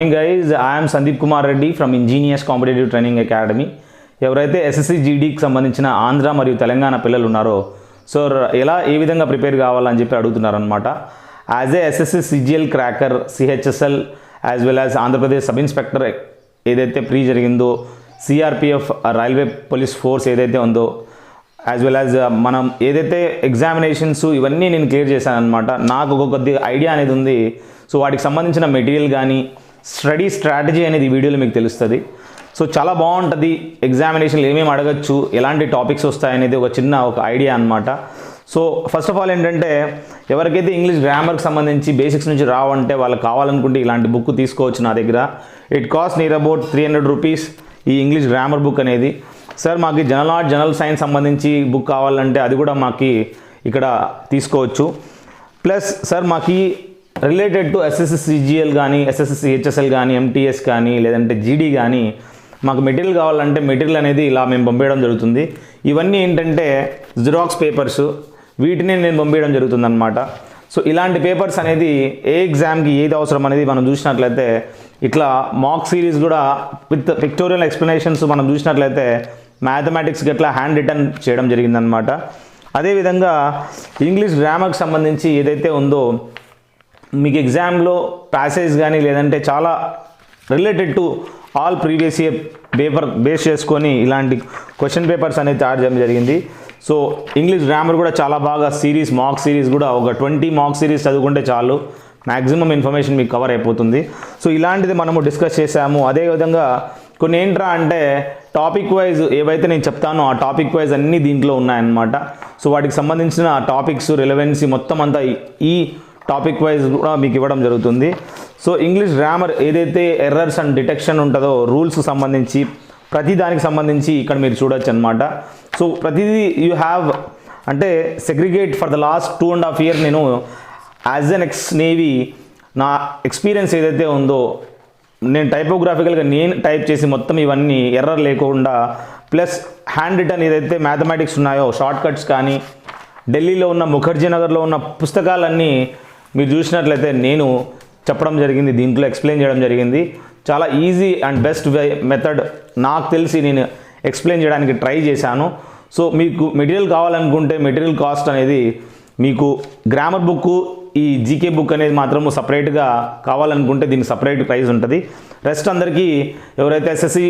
Hey guys, I am Sandeep Kumar Reddy from Ingenious Competitive Training Academy. ఎవరైతే SSC జీడీకి సంబంధించిన ఆంధ్ర మరియు తెలంగాణ పిల్లలు ఉన్నారో సో ఎలా ఏ విధంగా ప్రిపేర్ కావాలని చెప్పి అడుగుతున్నారనమాట. As a SSC CGL cracker CHSL as well as Andhra Pradesh sub inspector ఏదైతే ప్రీ జరిగిందో, సిఆర్పిఎఫ్ రైల్వే పోలీస్ ఫోర్స్ ఏదైతే ఉందో, యాజ్ వెల్ యాజ్ మనం ఏదైతే ఎగ్జామినేషన్స్ ఇవన్నీ నేను క్లియర్ చేశాను అనమాట. నాకు ఒక కొద్ది ఐడియా అనేది ఉంది. సో వాటికి సంబంధించిన మెటీరియల్ కానీ స్టడీ స్ట్రాటజీ అనేది ఈ వీడియోలో మీకు తెలుస్తుంది. సో చాలా బాగుంటుంది. ఎగ్జామినేషన్లు ఏమేమి అడగచ్చు, ఎలాంటి టాపిక్స్ వస్తాయనేది ఒక ఐడియా అనమాట. సో ఫస్ట్ ఆఫ్ ఆల్ ఏంటంటే, ఎవరికైతే ఇంగ్లీష్ గ్రామర్కి సంబంధించి బేసిక్స్ నుంచి రావంటే వాళ్ళకి కావాలనుకుంటే ఇలాంటి బుక్ తీసుకోవచ్చు నా దగ్గర. It cost near about 300 rupees ఈ ఇంగ్లీష్ గ్రామర్ బుక్ అనేది. సార్ మాకు జనరల్ ఆర్ట్ జనరల్ సైన్స్ సంబంధించి బుక్ కావాలంటే అది కూడా మాకు ఇక్కడ తీసుకోవచ్చు. ప్లస్ సార్ మాకు రిలేటెడ్ టు ఎస్ఎస్సి సిజిఎల్ కానీ ఎస్ఎస్సి సిహెచ్ఎస్ఎల్ కానీ ఎంటీఎస్ కానీ లేదంటే జీడీ కానీ మాకు మెటీరియల్ కావాలంటే మెటీరియల్ అనేది ఇలా మేము పంపించడం జరుగుతుంది. ఇవన్నీ ఏంటంటే జిరాక్స్ పేపర్స్, వీటిని నేను పంపించడం జరుగుతుంది అనమాట. సో ఇలాంటి పేపర్స్ అనేది ఏ ఎగ్జామ్కి ఏది అవసరం అనేది మనం చూసినట్లయితే ఇట్లా మాక్ సిరీస్ కూడా విత్ పిక్టోరియల్ ఎక్స్ప్లెనేషన్స్ మనం చూసినట్లయితే మ్యాథమెటిక్స్కి ఇట్లా హ్యాండ్ రిటర్న్ చేయడం జరిగిందనమాట. అదేవిధంగా ఇంగ్లీష్ గ్రామర్కి సంబంధించి ఏదైతే ఉందో మీకు ఎగ్జామ్లో ప్యాసేజ్ కానీ లేదంటే చాలా related to all previous year paper base చేసుకొని ఇలాంటి క్వశ్చన్ పేపర్స్ అనేది తయారు చేయడం జరిగింది. సో ఇంగ్లీష్ గ్రామర్ కూడా చాలా బాగా సిరీస్ మాక్ సిరీస్ కూడా ఒక 20 మాక్ సిరీస్ చదువుకుంటే చాలు, మ్యాక్సిమం ఇన్ఫర్మేషన్ మీకు కవర్ అయిపోతుంది. సో ఇలాంటిది మనము డిస్కస్ చేసాము. అదేవిధంగా కొన్ని ఏంట్రా అంటే టాపిక్ వైజ్ ఏవైతే నేను చెప్తానో ఆ టాపిక్ వైజ్ అన్నీ దీంట్లో ఉన్నాయన్నమాట. సో వాటికి సంబంధించిన టాపిక్స్ రిలవెన్సీ మొత్తం అంతా ఈ టాపిక్ వైజ్ కూడా మీకు ఇవ్వడం జరుగుతుంది. సో ఇంగ్లీష్ గ్రామర్ ఏదైతే ఎర్రర్స్ అండ్ డిటెక్షన్ ఉంటుందో రూల్స్కి సంబంధించి ప్రతి దానికి సంబంధించి ఇక్కడ మీరు చూడొచ్చు అనమాట. సో ప్రతిదీ యూ హ్యావ్ అంటే segregate for the last 2.5 years నేను యాజ్ ఎన్ ఎక్స్ నేవీ నా ఎక్స్పీరియన్స్ ఏదైతే ఉందో నేను టైపోగ్రాఫికల్గా నేను టైప్ చేసి మొత్తం ఇవన్నీ ఎర్రర్ లేకుండా ప్లస్ హ్యాండ్ రిటర్న్ ఏదైతే మ్యాథమెటిక్స్ ఉన్నాయో షార్ట్ కట్స్ కానీ ఢిల్లీలో ఉన్న ముఖర్జీ నగర్లో ఉన్న పుస్తకాలన్నీ మీరు చూసినట్లయితే నేను చెప్పడం జరిగింది, దీంట్లో ఎక్స్ప్లెయిన్ చేయడం జరిగింది. చాలా ఈజీ అండ్ బెస్ట్ మెథడ్ నాకు తెలిసి నేను ఎక్స్ప్లెయిన్ చేయడానికి ట్రై చేశాను. సో మీకు మెటీరియల్ కావాలనుకుంటే మెటీరియల్ కాస్ట్ అనేది మీకు గ్రామర్ బుక్ ఈ జీకే బుక్ అనేది మాత్రము సపరేట్గా కావాలనుకుంటే దీనికి సపరేట్ ప్రైస్ ఉంటుంది. రెస్ట్ అందరికీ ఎవరైతే ఎస్ఎస్సి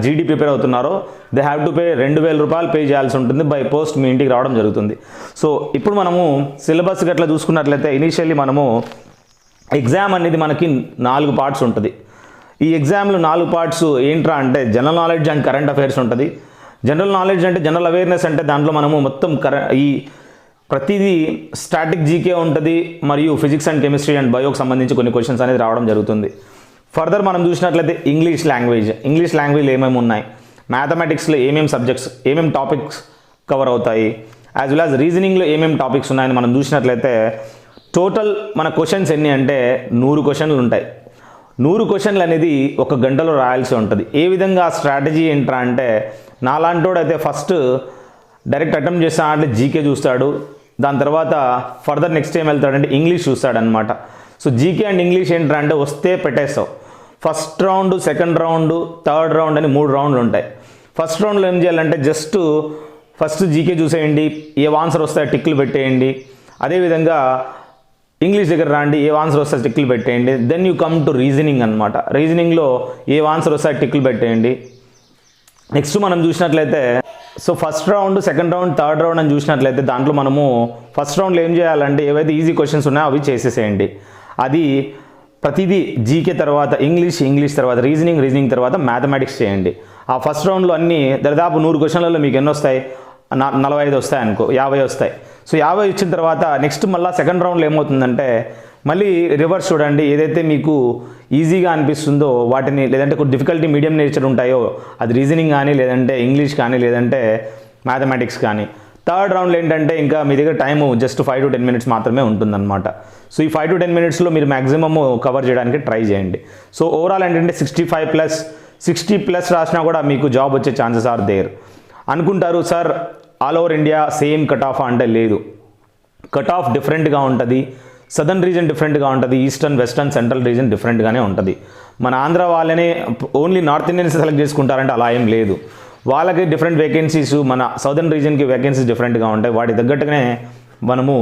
జీడీ ప్రిపేర్ అవుతున్నారో దే హ్యావ్ టు పే 2,000 రూపాయలు పే చేయాల్సి ఉంటుంది. బై పోస్ట్ మీ ఇంటికి రావడం జరుగుతుంది. సో ఇప్పుడు మనము సిలబస్ గట్లా చూసుకున్నట్లయితే ఇనీషియల్లీ మనము ఎగ్జామ్ అనేది మనకి 4 పార్ట్స్ ఉంటుంది. ఈ ఎగ్జామ్లో 4 పార్ట్స్ ఏంట్రా అంటే general knowledge and current affairs ఉంటుంది. జనరల్ నాలెడ్జ్ అంటే జనరల్ అవేర్నెస్ అంటే దాంట్లో మనము మొత్తం ఈ ప్రతిదీ స్టాటిక్ జీకే ఉంటుంది మరియు ఫిజిక్స్ అండ్ కెమిస్ట్రీ అండ్ బయోకి సంబంధించి కొన్ని క్వశ్చన్స్ అనేది రావడం జరుగుతుంది. ఫర్దర్ మనం చూసినట్లయితే ఇంగ్లీష్ లాంగ్వేజ్ ఏమేమి ఉన్నాయి, మ్యాథమెటిక్స్లో ఏమేమి సబ్జెక్ట్స్ ఏమేమి టాపిక్స్ కవర్ అవుతాయి, యాజ్ వెల్ యాజ్ రీజనింగ్లో ఏమేమి టాపిక్స్ ఉన్నాయని మనం చూసినట్లయితే టోటల్ మన క్వశ్చన్స్ ఎన్ని అంటే 100 క్వశ్చన్లు ఉంటాయి. 100 క్వశ్చన్లు అనేది 1 గంటలో రాయాల్సి ఉంటుంది. ఏ విధంగా స్ట్రాటజీ ఏంట్రా అంటే నాలాంటోడు అయితే ఫస్ట్ డైరెక్ట్ అటెంప్ట్ చేస్తాడంటే జీకే చూస్తాడు, దాని తర్వాత ఫర్దర్ నెక్స్ట్ ఏం వెళ్తాడంటే ఇంగ్లీష్ చూస్తాడనమాట. సో జీకే అండ్ ఇంగ్లీష్ ఏంట్రా అంటే వస్తే పెట్టేస్తావు. First round, second round, third round అని 3 రౌండ్లు ఉంటాయి. ఫస్ట్ రౌండ్లో ఏం చేయాలంటే జస్ట్ ఫస్ట్ జీకే చూసేయండి, ఏ ఆన్సర్ వస్తాయో టిక్లు పెట్టేయండి. అదేవిధంగా ఇంగ్లీష్ దగ్గర రాండి, ఏ ఆన్సర్ వస్తాయో టిక్లు పెట్టేయండి. Then you come to reasoning అనమాట. రీజనింగ్లో ఏ ఆన్సర్ వస్తాయో టిక్లు పెట్టేయండి. నెక్స్ట్ మనం చూసినట్లయితే so first round, second round, third round అని చూసినట్లయితే దాంట్లో మనము ఫస్ట్ రౌండ్లో ఏం చేయాలంటే ఏవైతే ఈజీ క్వశ్చన్స్ ఉన్నాయో అవి చేసేసేయండి. అది ప్రతిదీ జీకే తర్వాత ఇంగ్లీష్ తర్వాత రీజనింగ్ తర్వాత మ్యాథమెటిక్స్ చేయండి. ఆ ఫస్ట్ రౌండ్లో అన్నీ దాదాపు 100 క్వశ్చన్లలో మీకు ఎన్ని వస్తాయి, 45 వస్తాయి అనుకో, 50 వస్తాయి. సో 50 ఇచ్చిన తర్వాత నెక్స్ట్ మళ్ళీ సెకండ్ రౌండ్లో ఏమవుతుందంటే మళ్ళీ రివర్స్ చూడండి. ఏదైతే మీకు ఈజీగా అనిపిస్తుందో వాటిని లేదంటే కొన్ని డిఫికల్టీ మీడియం నేచర్ ఉంటాయో అది రీజనింగ్ కానీ లేదంటే ఇంగ్లీష్ కానీ లేదంటే మ్యాథమెటిక్స్ కానీ. థర్డ్ రౌండ్లో ఏంటంటే ఇంకా మీ దగ్గర టైము జస్ట్ 5 to 10 minutes మాత్రమే ఉంటుందన్నమాట. సో ఈ 5 to 10 minutesలో మీరు మ్యాక్సిమమ్ కవర్ చేయడానికి ట్రై చేయండి. సో ఓవరాల్ ఏంటంటే 60+ రాసినా కూడా మీకు జాబ్ వచ్చే ఛాన్సెస్ ఆర్ దేర్. అనుకుంటారు sir all over India same cut off అంటే లేదు, కట్ ఆఫ్ డిఫరెంట్గా ఉంటుంది. సదర్న్ రీజన్ డిఫరెంట్గా ఉంటుంది, ఈస్టర్న్ వెస్టర్న్ సెంట్రల్ రీజన్ డిఫరెంట్గానే ఉంటుంది. మన ఆంధ్ర వాళ్ళనే ఓన్లీ నార్త్ ఇండియన్స్ సెలెక్ట్ చేసుకుంటారంటే అలా ఏం లేదు. వాళ్ళకి డిఫరెంట్ వేకెన్సీస్, మన సౌదర్న్ రీజన్కి వేకెన్సీస్ డిఫరెంట్గా ఉంటాయి. వాటి తగ్గట్టుగానే మనము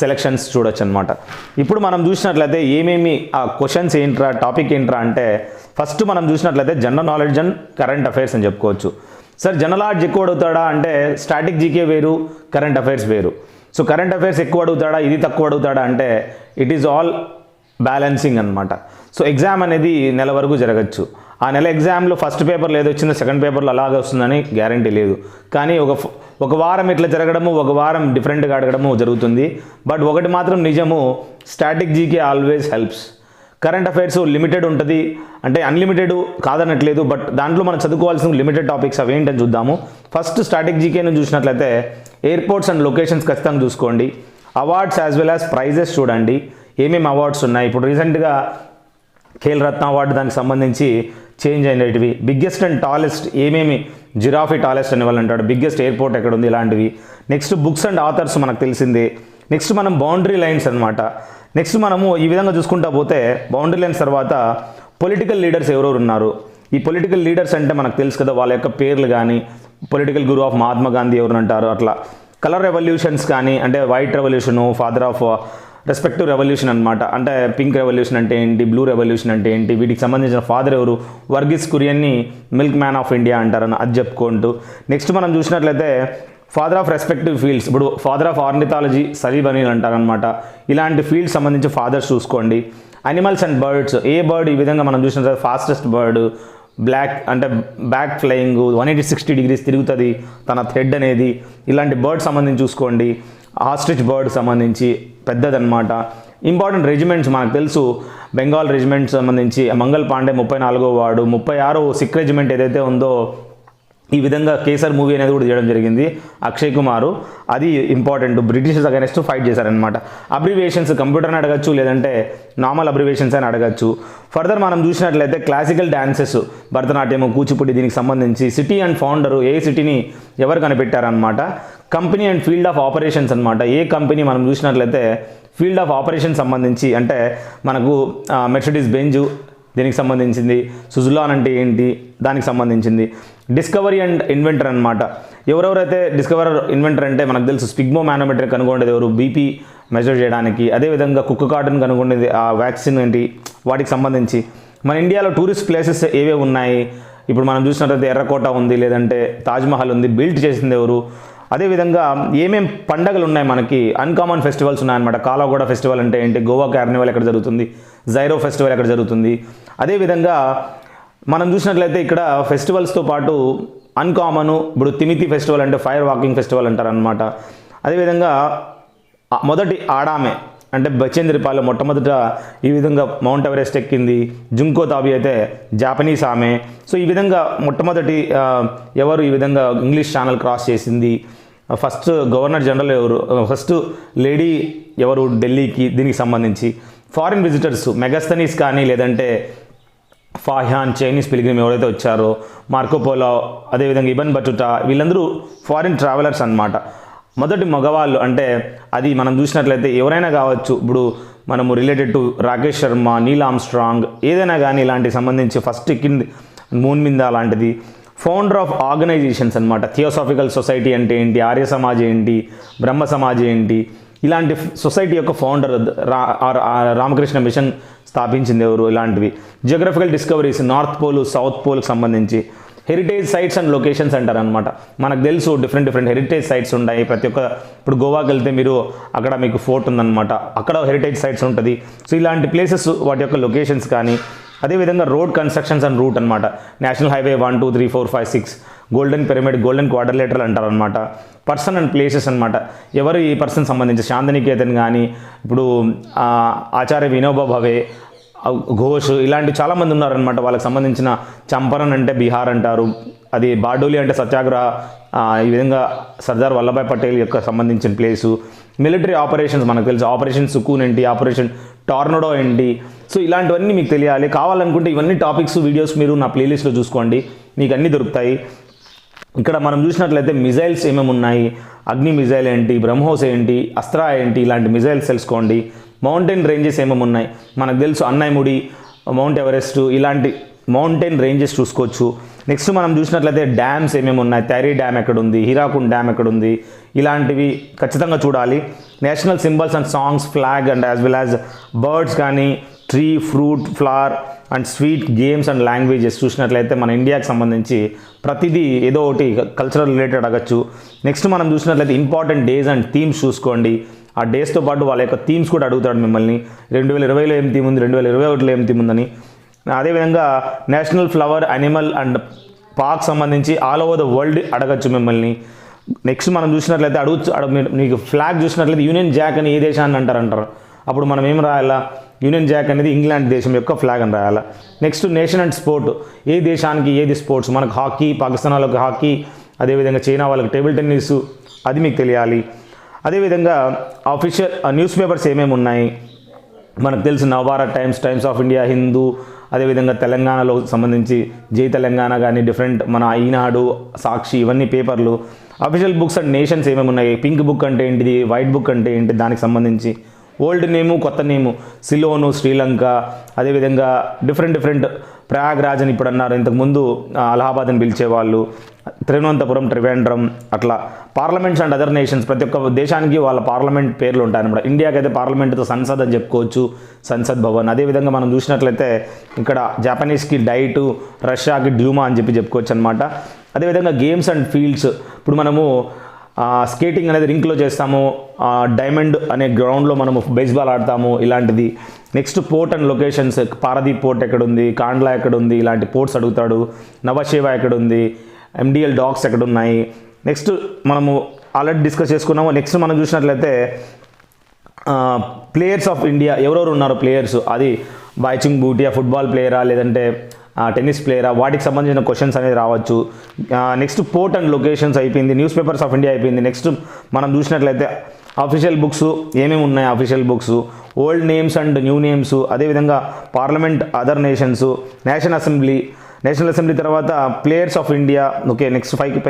సెలెక్షన్స్ చూడొచ్చు అనమాట. ఇప్పుడు మనం చూసినట్లయితే ఏమేమి ఆ క్వశ్చన్స్ ఏంట్రా, టాపిక్ ఏంట్రా అంటే ఫస్ట్ మనం చూసినట్లయితే general knowledge and current affairs అని చెప్పుకోవచ్చు. సార్ జనరల్ నాలెడ్జ్ ఎక్కువ అడుగుతాడా అంటే స్టాటిక్ జీకే వేరు, కరెంట్ అఫైర్స్ వేరు. సో కరెంట్ అఫైర్స్ ఎక్కువ అడుగుతాడా, ఇది తక్కువ అడుగుతాడా అంటే ఇట్ ఈజ్ ఆల్ బ్యాలెన్సింగ్ అనమాట. సో ఎగ్జామ్ అనేది నెల వరకు జరగచ్చు. ఆ నెల ఎగ్జామ్లో ఫస్ట్ పేపర్లో ఏదో వచ్చిందో సెకండ్ పేపర్లో అలాగే వస్తుందని గ్యారంటీ లేదు. కానీ ఒక వారం ఇట్లా జరగడము, ఒక వారం డిఫరెంట్గా అడగడము జరుగుతుంది. బట్ ఒకటి మాత్రం నిజము, static GK always helps. Current affairs limited ఉంటుంది, అంటే అన్లిమిటెడ్ కాదనట్లేదు, బట్ దాంట్లో మనం చదువుకోవాల్సిన లిమిటెడ్ టాపిక్స్ అవి ఏంటని చూద్దాము. ఫస్ట్ స్టాటిక్ జీకేను చూసినట్లయితే ఎయిర్పోర్ట్స్ అండ్ లొకేషన్స్ ఖచ్చితంగా చూసుకోండి. Awards as well as prizes చూడండి, ఏమేమి అవార్డ్స్ ఉన్నాయి. ఇప్పుడు రీసెంట్గా ఖేల్ రత్న అవార్డు దానికి సంబంధించి చేంజ్ అయినవి. బిగ్గెస్ట్ అండ్ టాలెస్ట్ ఏమేమి, జిరాఫీ టాలెస్ట్ అని వాళ్ళు అంటాడు, బిగ్గెస్ట్ ఎయిర్పోర్ట్ ఎక్కడ ఉంది, ఇలాంటివి. నెక్స్ట్ బుక్స్ అండ్ ఆథర్స్ మనకు తెలిసిందే. నెక్స్ట్ మనం బౌండరీ లైన్స్ అనమాట. నెక్స్ట్ మనము ఈ విధంగా చూసుకుంటా పోతే బౌండరీ లైన్స్ తర్వాత పొలిటికల్ లీడర్స్ ఎవరెవరు ఉన్నారు. ఈ పొలిటికల్ లీడర్స్ అంటే మనకు తెలుసు కదా, వాళ్ళ యొక్క పేర్లు కానీ, political Guru of Mahatma Gandhi ఎవరు అంటారు, అట్లా. కలర్ రెవల్యూషన్స్ కానీ, అంటే white revolution, father of respective revolution అనమాట. అంటే పింక్ రెవల్యూషన్ అంటే ఏంటి, బ్లూ రెవల్యూషన్ అంటే ఏంటి, వీటికి సంబంధించిన ఫాదర్ ఎవరు, వర్గీస్ కురియన్ని మిల్క్ మ్యాన్ ఆఫ్ ఇండియా అంటారని అది చెప్పుకుంటూ. నెక్స్ట్ మనం చూసినట్లయితే ఫాదర్ ఆఫ్ రెస్పెక్టివ్ ఫీల్డ్స్, ఇప్పుడు ఫాదర్ ఆఫ్ ఆర్నిథాలజీ సలీబ్ అని అంటారనమాట. ఇలాంటి ఫీల్డ్స్ సంబంధించి ఫాదర్స్ చూసుకోండి. అనిమల్స్ అండ్ బర్డ్స్, ఏ బర్డ్ ఈ విధంగా మనం చూసినట్లయితే ఫాస్టెస్ట్ బర్డ్, బ్లాక్ అంటే బ్యాక్ ఫ్లయింగ్ 160 degrees తిరుగుతుంది తన థ్రెడ్ అనేది, ఇలాంటి బర్డ్ సంబంధించి చూసుకోండి. ఆస్ట్రిచ్ బర్డ్ సంబంధించి పెద్దదన్నమాట. ఇంపార్టెంట్ రెజిమెంట్స్ మనకు తెలుసు, బెంగాల్ రెజిమెంట్ సంబంధించి మంగల్ పాండే 34వ వార్డు, 36వ సిక్ రెజిమెంట్ ఏదైతే ఉందో ఈ విధంగా కేసర్ మూవీ అనేది కూడా చేయడం జరిగింది అక్షయ్ కుమార్. అది ఇంపార్టెంట్, బ్రిటిషర్స్ అగైనెస్ట్ ఫైట్ చేశారనమాట. అబ్రివేషన్స్ కంప్యూటర్ని అడగచ్చు, లేదంటే నార్మల్ అబ్రివేషన్స్ అని అడగచ్చు. ఫర్దర్ మనం చూసినట్లయితే క్లాసికల్ డాన్సెస్, భరతనాట్యము, కూచిపూడి, దీనికి సంబంధించి సిటీ అండ్ ఫౌండరు, ఏ సిటీని ఎవరు కనిపెట్టారనమాట. Company and field of operations అనమాట. ఏ కంపెనీ మనం చూసినట్లయితే ఫీల్డ్ ఆఫ్ ఆపరేషన్ సంబంధించి అంటే మనకు మెర్సిడీస్ బెంజ్ దీనికి సంబంధించింది, సుజులాన్ అంటే ఏంటి దానికి సంబంధించింది. డిస్కవరీ అండ్ ఇన్వెంటర్ అనమాట. ఎవరెవరైతే డిస్కవర్ ఇన్వెంటర్ అంటే మనకు తెలుసు, స్పిగ్మో మ్యానోమీటర్ కనుగొనేది ఎవరు, బీపీ మెజర్ చేయడానికి. అదేవిధంగా కుక్క కార్డును కనుగొనేది ఆ వ్యాక్సిన్ ఏంటి, వాటికి సంబంధించి. మన ఇండియాలో టూరిస్ట్ ప్లేసెస్ ఏవే ఉన్నాయి, ఇప్పుడు మనం చూసినట్లయితే ఎర్రకోట ఉంది, లేదంటే తాజ్మహల్ ఉంది, బిల్డ్ చేసింది ఎవరు. అదేవిధంగా ఏమేం పండగలు ఉన్నాయి మనకి, అన్కామన్ ఫెస్టివల్స్ ఉన్నాయన్నమాట. కాలాగూడ ఫెస్టివల్ అంటే ఏంటి, గోవా కార్నివల్ ఎక్కడ జరుగుతుంది, జైరో ఫెస్టివల్ ఎక్కడ జరుగుతుంది. అదేవిధంగా మనం చూసినట్లయితే ఇక్కడ ఫెస్టివల్స్తో పాటు అన్కామను, ఇప్పుడు తిమితి ఫెస్టివల్ అంటే ఫైర్ వాకింగ్ ఫెస్టివల్ అంటారనమాట. అదేవిధంగా మొదటి ఆడామె అంటే బచేంద్రిపాల్ మొట్టమొదట ఈ విధంగా మౌంట్ ఎవరెస్ట్ ఎక్కింది. జుంకో తాబి అయితే జాపనీస్ ఆమె. సో ఈ విధంగా మొట్టమొదటి ఎవరు ఈ విధంగా ఇంగ్లీష్ ఛానల్ క్రాస్ చేసింది, ఫస్ట్ గవర్నర్ జనరల్ ఎవరు, ఫస్ట్ లేడీ ఎవరు ఢిల్లీకి, దీనికి సంబంధించి. ఫారిన్ విజిటర్స్ మెగాస్తనీస్ కానీ, లేదంటే ఫాహాన్ చైనీస్ పిలిగ్రిమ్ ఎవరైతే వచ్చారో, మార్కోపోలో, అదేవిధంగా ఇబన్ బటుటా, వీళ్ళందరూ ఫారిన్ ట్రావెలర్స్ అన్నమాట. మొదటి మగవాళ్ళు అంటే అది మనం చూసినట్లయితే ఎవరైనా కావచ్చు. ఇప్పుడు మనము related to Rakesh Sharma, Neel Armstrong, ఏదైనా కానీ ఇలాంటి సంబంధించి ఫస్ట్ ఎక్కింది మూన్ మీద అలాంటిది. ఫౌండర్ ఆఫ్ ఆర్గనైజేషన్స్ అనమాట. థియోసాఫికల్ సొసైటీ అంటే ఏంటి, ఆర్య సమాజ్ ఏంటి, బ్రహ్మ సమాజ్ ఏంటి, ఇలాంటి సొసైటీ యొక్క ఫౌండర్ రామకృష్ణ మిషన్ స్థాపించింది ఎవరు, ఇలాంటివి. Geographical discoveries, north pole, south పోల్కి సంబంధించి. హెరిటేజ్ సైట్స్ అండ్ లొకేషన్స్ అంటారనమాట. మనకు తెలుసు డిఫరెంట్ హెరిటేజ్ సైట్స్ ఉంటాయి ప్రతి ఒక్క. ఇప్పుడు గోవాకి వెళ్తే మీరు అక్కడ మీకు ఫోర్ట్ ఉందన్నమాట, అక్కడ హెరిటేజ్ సైట్స్ ఉంటుంది. సో ఇలాంటి ప్లేసెస్ వాటి యొక్క లొకేషన్స్ కానీ. అదేవిధంగా రోడ్ కన్స్ట్రక్షన్స్ అండ్ రూట్ అనమాట. National highway 1, 2, 3, 4, 5, 6, golden pyramid, golden quadrilateral అంటారనమాట. పర్సన్ అండ్ ప్లేసెస్ అనమాట. ఎవరు ఈ పర్సన్ సంబంధించి, శాంతినికేతన్ కానీ, ఇప్పుడు ఆచార్య వినోబా భవే, ఘోష్, ఇలాంటి చాలామంది ఉన్నారనమాట. వాళ్ళకి సంబంధించిన చంపరన్ అంటే బీహార్ అంటారు, అది బార్డోలి అంటే సత్యాగ్రహ. ఈ విధంగా సర్దార్ వల్లభాయ్ పటేల్ యొక్క సంబంధించిన ప్లేసు. మిలిటరీ ఆపరేషన్స్ మనకు తెలుసు, ఆపరేషన్ సుకూన్ ఏంటి, ఆపరేషన్ టార్నడో ఏంటి. సో ఇలాంటివన్నీ మీకు తెలియాలి. కావాలనుకుంటే ఇవన్నీ టాపిక్స్ వీడియోస్ మీరు నా ప్లేలిస్ట్లో చూసుకోండి, మీకు అన్నీ దొరుకుతాయి. ఇక్కడ మనం చూసినట్లయితే మిజైల్స్ ఏమేమి ఉన్నాయి, అగ్ని మిజైల్ ఏంటి, బ్రహ్మోస్ ఏంటి, అస్త్రా ఏంటి, ఇలాంటి మిజైల్స్ తెలుసుకోండి. మౌంటైన్ రేంజెస్ ఏమేమి ఉన్నాయి మనకు తెలుసు, అన్నైముడి, మౌంట్ ఎవరెస్ట్, ఇలాంటి మౌంటైన్ రేంజెస్ చూసుకోవచ్చు. నెక్స్ట్ మనం చూసినట్లయితే డ్యామ్స్ ఏమేమి ఉన్నాయి, తైరీ డ్యామ్ ఎక్కడుంది, హీరాకుడ్ డ్యామ్ ఎక్కడుంది, ఇలాంటివి ఖచ్చితంగా చూడాలి. National symbols and songs, flag and as well as birds కానీ, tree, fruit, flower and sweet, games and languages చూసినట్లయితే మన ఇండియాకి సంబంధించి ప్రతిదీ ఏదో ఒకటి కల్చరల్ రిలేటెడ్ అడగచ్చు. నెక్స్ట్ మనం చూసినట్లయితే ఇంపార్టెంట్ డేస్ అండ్ థీమ్స్ చూసుకోండి. ఆ డేస్తో పాటు వాళ్ళ యొక్క థీమ్స్ కూడా అడుగుతాడు మిమ్మల్ని. 2020లో ఏం థీమ్ ఉంది, 2021లో ఏం థీమ్ ఉందని. అదేవిధంగా national flower, animal and park సంబంధించి ఆల్ ఓవర్ ద వరల్డ్ అడగచ్చు మిమ్మల్ని. నెక్స్ట్ మనం చూసినట్లయితే మీకు ఫ్లాగ్ చూసినట్లయితే యూనియన్ జాక్ అని ఏ దేశాన్ని అంటారు. అప్పుడు మనం ఏం రాయాలా, యూనియన్ జాక్ అనేది ఇంగ్లాండ్ దేశం యొక్క ఫ్లాగ్ అని రాయాలా. నెక్స్ట్ నేషన్ అండ్ స్పోర్ట్, ఏ దేశానికి ఏది స్పోర్ట్స్, మనకు హాకీ, పాకిస్తాన్ వాళ్ళకి హాకీ, అదేవిధంగా చైనా వాళ్ళకి టేబుల్ టెన్నిస్, అది మీకు తెలియాలి. అదేవిధంగా ఆఫీషియల్ న్యూస్ పేపర్స్ ఏమేమి ఉన్నాయి మనకు తెలుసు, Navbharat Times, Times of India, Hindu, అదేవిధంగా తెలంగాణలో సంబంధించి జై తెలంగాణ కానీ, డిఫరెంట్ మన ఈనాడు, సాక్షి, ఇవన్నీ పేపర్లు. అఫీషియల్ బుక్స్ అండ్ నేషన్స్ ఏమేమి ఉన్నాయి, పింక్ బుక్ అంటే ఏంటిది, వైట్ బుక్ అంటే ఏంటి, దానికి సంబంధించి ఓల్డ్ నేము, కొత్త నేము, సిలోను, శ్రీలంక, అదేవిధంగా డిఫరెంట్ ప్రయాగ్రాజ్ అని ఇప్పుడు అన్నారు, ఇంతకుముందు అలహాబాద్ అని పిలిచేవాళ్ళు, తిరువనంతపురం, త్రివేంద్రం, అట్లా పార్లమెంట్స్ అండ్ అదర్ నేషన్స్, ప్రతి ఒక్క దేశానికి వాళ్ళ పార్లమెంట్ పేర్లు ఉంటాయన్నమాట. ఇండియాకి అయితే పార్లమెంట్తో సంసద్ అని చెప్పుకోవచ్చు, సంసద్ భవన్. అదేవిధంగా మనం చూసినట్లయితే ఇక్కడ జపనీస్కి డైటు, రష్యాకి డ్యూమా అని చెప్పుకోవచ్చు అనమాట. అదేవిధంగా గేమ్స్ అండ్ ఫీల్డ్స్, ఇప్పుడు మనము స్కేటింగ్ అనేది రింక్లో చేస్తాము, డైమండ్ అనే గ్రౌండ్లో మనము బేస్బాల్ ఆడతాము, ఇలాంటిది. Next port and locations, Paradip port ఎక్కడుంది, కాండ్లా ఎక్కడుంది, ఇలాంటి పోర్ట్స్ అడుగుతాడు. నవశేవ ఎక్కడుంది, ఎండిఎల్ డాక్స్ ఎక్కడున్నాయి. నెక్స్ట్ మనము ఆల్రెడీ డిస్కస్ చేసుకున్నాము. నెక్స్ట్ మనం చూసినట్లయితే ప్లేయర్స్ ఆఫ్ ఇండియా ఎవరెవరు ఉన్నారు ప్లేయర్స్, అది బాయ్చింగ్ బూటియా, ఫుట్బాల్ ప్లేయరా, లేదంటే టెన్నిస్ ప్లేయరా, వాటికి సంబంధించిన క్వశ్చన్స్ అనేది రావచ్చు. నెక్స్ట్ పోర్ట్ అండ్ లొకేషన్స్ అయిపోయింది, న్యూస్ పేపర్స్ ఆఫ్ ఇండియా అయిపోయింది. నెక్స్ట్ మనం చూసినట్లయితే అఫీషియల్ బుక్స్ ఏమేమి ఉన్నాయి, official books, old names and new names, అదేవిధంగా parliament, other nations, national assembly తర్వాత players of India. Okay, next పైకి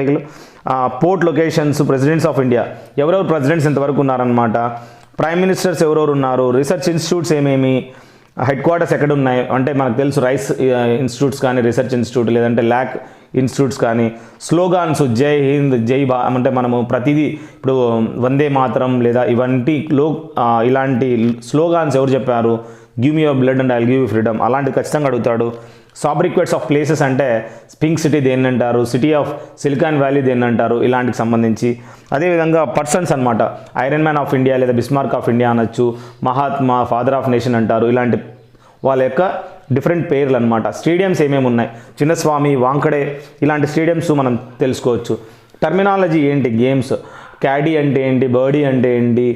port locations, presidents of India, ఎవరెవరు ప్రెసిడెంట్స్ ఎంతవరకు ఉన్నారనమాట, ప్రైమ్ మినిస్టర్స్ ఎవరెవరు ఉన్నారు, రీసెర్చ్ ఇన్స్టిట్యూట్స్ ఏమేమి, హెడ్ క్వార్టర్స్ ఎక్కడ ఉన్నాయి అంటే మనకు తెలుసు, రైస్ ఇన్స్టిట్యూట్స్ కానీ, రీసెర్చ్ ఇన్స్టిట్యూట్, లేదంటే ల్యాక్ ఇన్స్టిట్యూట్స్ కానీ. స్లోగాన్స్, జై హింద్, జై అంటే మనము ప్రతిదీ ఇప్పుడు వందే మాతరం లేదా ఇలాంటి స్లోగాన్స్ ఎవరు చెప్పారు, give me your blood and I'll give you freedom, అలాంటివి ఖచ్చితంగా అడుగుతాడు. సాబ్రిక్వెట్స్ ఆఫ్ ప్లేసెస్ అంటే పింక్ సిటీ దేన్ని అంటారు, సిటీ ఆఫ్ సిలికాన్ వ్యాలీ దేన్ని అంటారు, ఇలాంటికి సంబంధించి. అదేవిధంగా పర్సన్స్ అనమాట, ఐరన్ మ్యాన్ ఆఫ్ ఇండియా లేదా బిస్మార్క్ ఆఫ్ ఇండియా అనొచ్చు, మహాత్మా, ఫాదర్ ఆఫ్ నేషన్ అంటారు, ఇలాంటి వాళ్ళ యొక్క డిఫరెంట్ పేర్లు అనమాట. స్టేడియంస్ ఏమేమి ఉన్నాయి, చిన్నస్వామి, వాంకడే, ఇలాంటి స్టేడియంస్ మనం తెలుసుకోవచ్చు. టర్మినాలజీ ఏంటి, గేమ్స్, క్యాడీ అంటే ఏంటి, బర్డీ అంటే ఏంటి,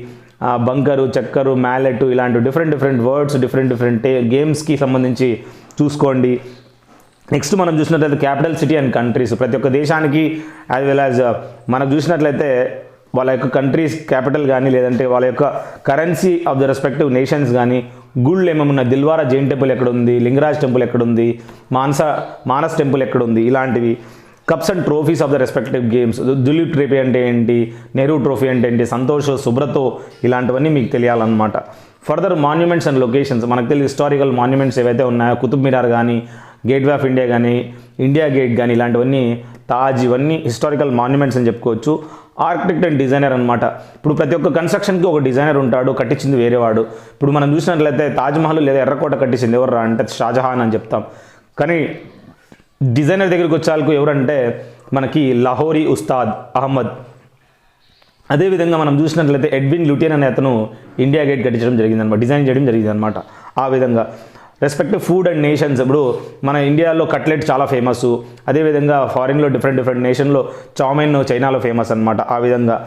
బంకరు, చక్కరు, మ్యాలెట్, ఇలాంటి డిఫరెంట్ వర్డ్స్, డిఫరెంట్ గేమ్స్కి సంబంధించి చూసుకోండి. నెక్స్ట్ మనం చూసినట్లయితే క్యాపిటల్ సిటీ అండ్ కంట్రీస్, ప్రతి ఒక్క దేశానికి యాజ్ వెల్ యాజ్ మనకు చూసినట్లయితే వాళ్ళ యొక్క కంట్రీస్ క్యాపిటల్ కానీ, లేదంటే వాళ్ళ యొక్క currency of the respective nations కానీ, గుళ్ళు ఏమేమి ఉన్నాయి, దిల్వారా జైన్ టెంపుల్ ఎక్కడుంది, లింగరాజ్ టెంపుల్ ఎక్కడుంది, మానస్ టెంపుల్ ఎక్కడుంది, ఇలాంటివి. Cups and trophies of the respective games, Duleep trophy అంటే ఏంటి, నెహ్రూ ట్రోఫీ అంటే ఏంటి, సంతోష్, సుబ్రతో, ఇలాంటివన్నీ మీకు తెలియాలన్నమాట. ఫర్దర్ మాన్యుమెంట్స్ అండ్ లొకేషన్స్, మనకు తెలియదు హిస్టారికల్ మాన్యుమెంట్స్ ఏవైతే ఉన్నాయో, కుతుబ్ మినార్ కానీ, గేట్వే ఆఫ్ ఇండియా కానీ, ఇండియా గేట్ కానీ, ఇలాంటివన్నీ, తాజ్, ఇవన్నీ హిస్టారికల్ మాన్యుమెంట్స్ అని చెప్పుకోవచ్చు. ఆర్కిటెక్ట్ అండ్ డిజైనర్ అనమాట, ఇప్పుడు ప్రతి ఒక్క కన్స్ట్రక్షన్కి ఒక డిజైనర్ ఉంటాడు, కట్టించింది వేరేవాడు. ఇప్పుడు మనం చూసినట్లయితే తాజ్మహల్ లేదా ఎర్రకోట కట్టించింది ఎవరు అంటే షాజహాన్ అని చెప్తాం. కానీ డిజైనర్ దగ్గరికి వచ్చేందుకు ఎవరంటే మనకి లాహోరీ ఉస్తాద్ అహ్మద్. అదేవిధంగా మనం చూసినట్లయితే ఎడ్విన్ ల్యూటియన్ అనే అతను ఇండియా గేట్ కట్టించడం జరిగిందనమాట, డిజైన్ చేయడం జరిగిందనమాట. ఆ విధంగా రెస్పెక్టివ్ ఫుడ్ అండ్ నేషన్స్, ఇప్పుడు మన ఇండియాలో కట్లెట్ చాలా ఫేమస్, అదేవిధంగా ఫారిన్లో డిఫరెంట్ నేషన్లో చౌమైన్ చైనాలో ఫేమస్ అనమాట. ఆ విధంగా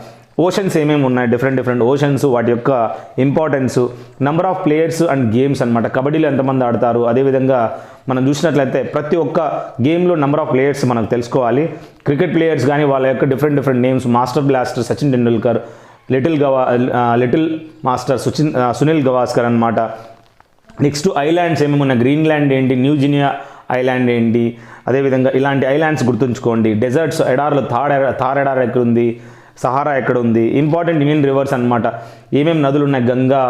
ఓషన్స్ ఏమేమి ఉన్నాయి, డిఫరెంట్ ఓషన్స్, వాటి యొక్క importance, number of players and games అనమాట. కబడ్డీలో ఎంతమంది ఆడతారు, అదేవిధంగా మనం చూసినట్లయితే ప్రతి ఒక్క గేమ్లో నెంబర్ ఆఫ్ ప్లేయర్స్ మనకు తెలుసుకోవాలి. క్రికెట్ ప్లేయర్స్ కానీ వాళ్ళ యొక్క different names, master blaster Sachin Tendulkar, little master Sunil Gavaskar అనమాట. నెక్స్ట్ ఐలాండ్స్ ఏమేమి ఉన్నాయి, గ్రీన్లాండ్ ఏంటి, న్యూజినియా ఐలాండ్ ఏంటి, అదేవిధంగా ఇలాంటి ఐలాండ్స్ గుర్తుంచుకోండి. డెజర్ట్స్, ఎడార్లు, థార్ ఎడార్ ఎక్కడ ఉంది, సహారా ఎక్కడ ఉంది, ఇంపార్టెంట్ ఇండియన్ రివర్స్ అనమాట, ఏమేమి నదులు ఉన్నాయి, గంగా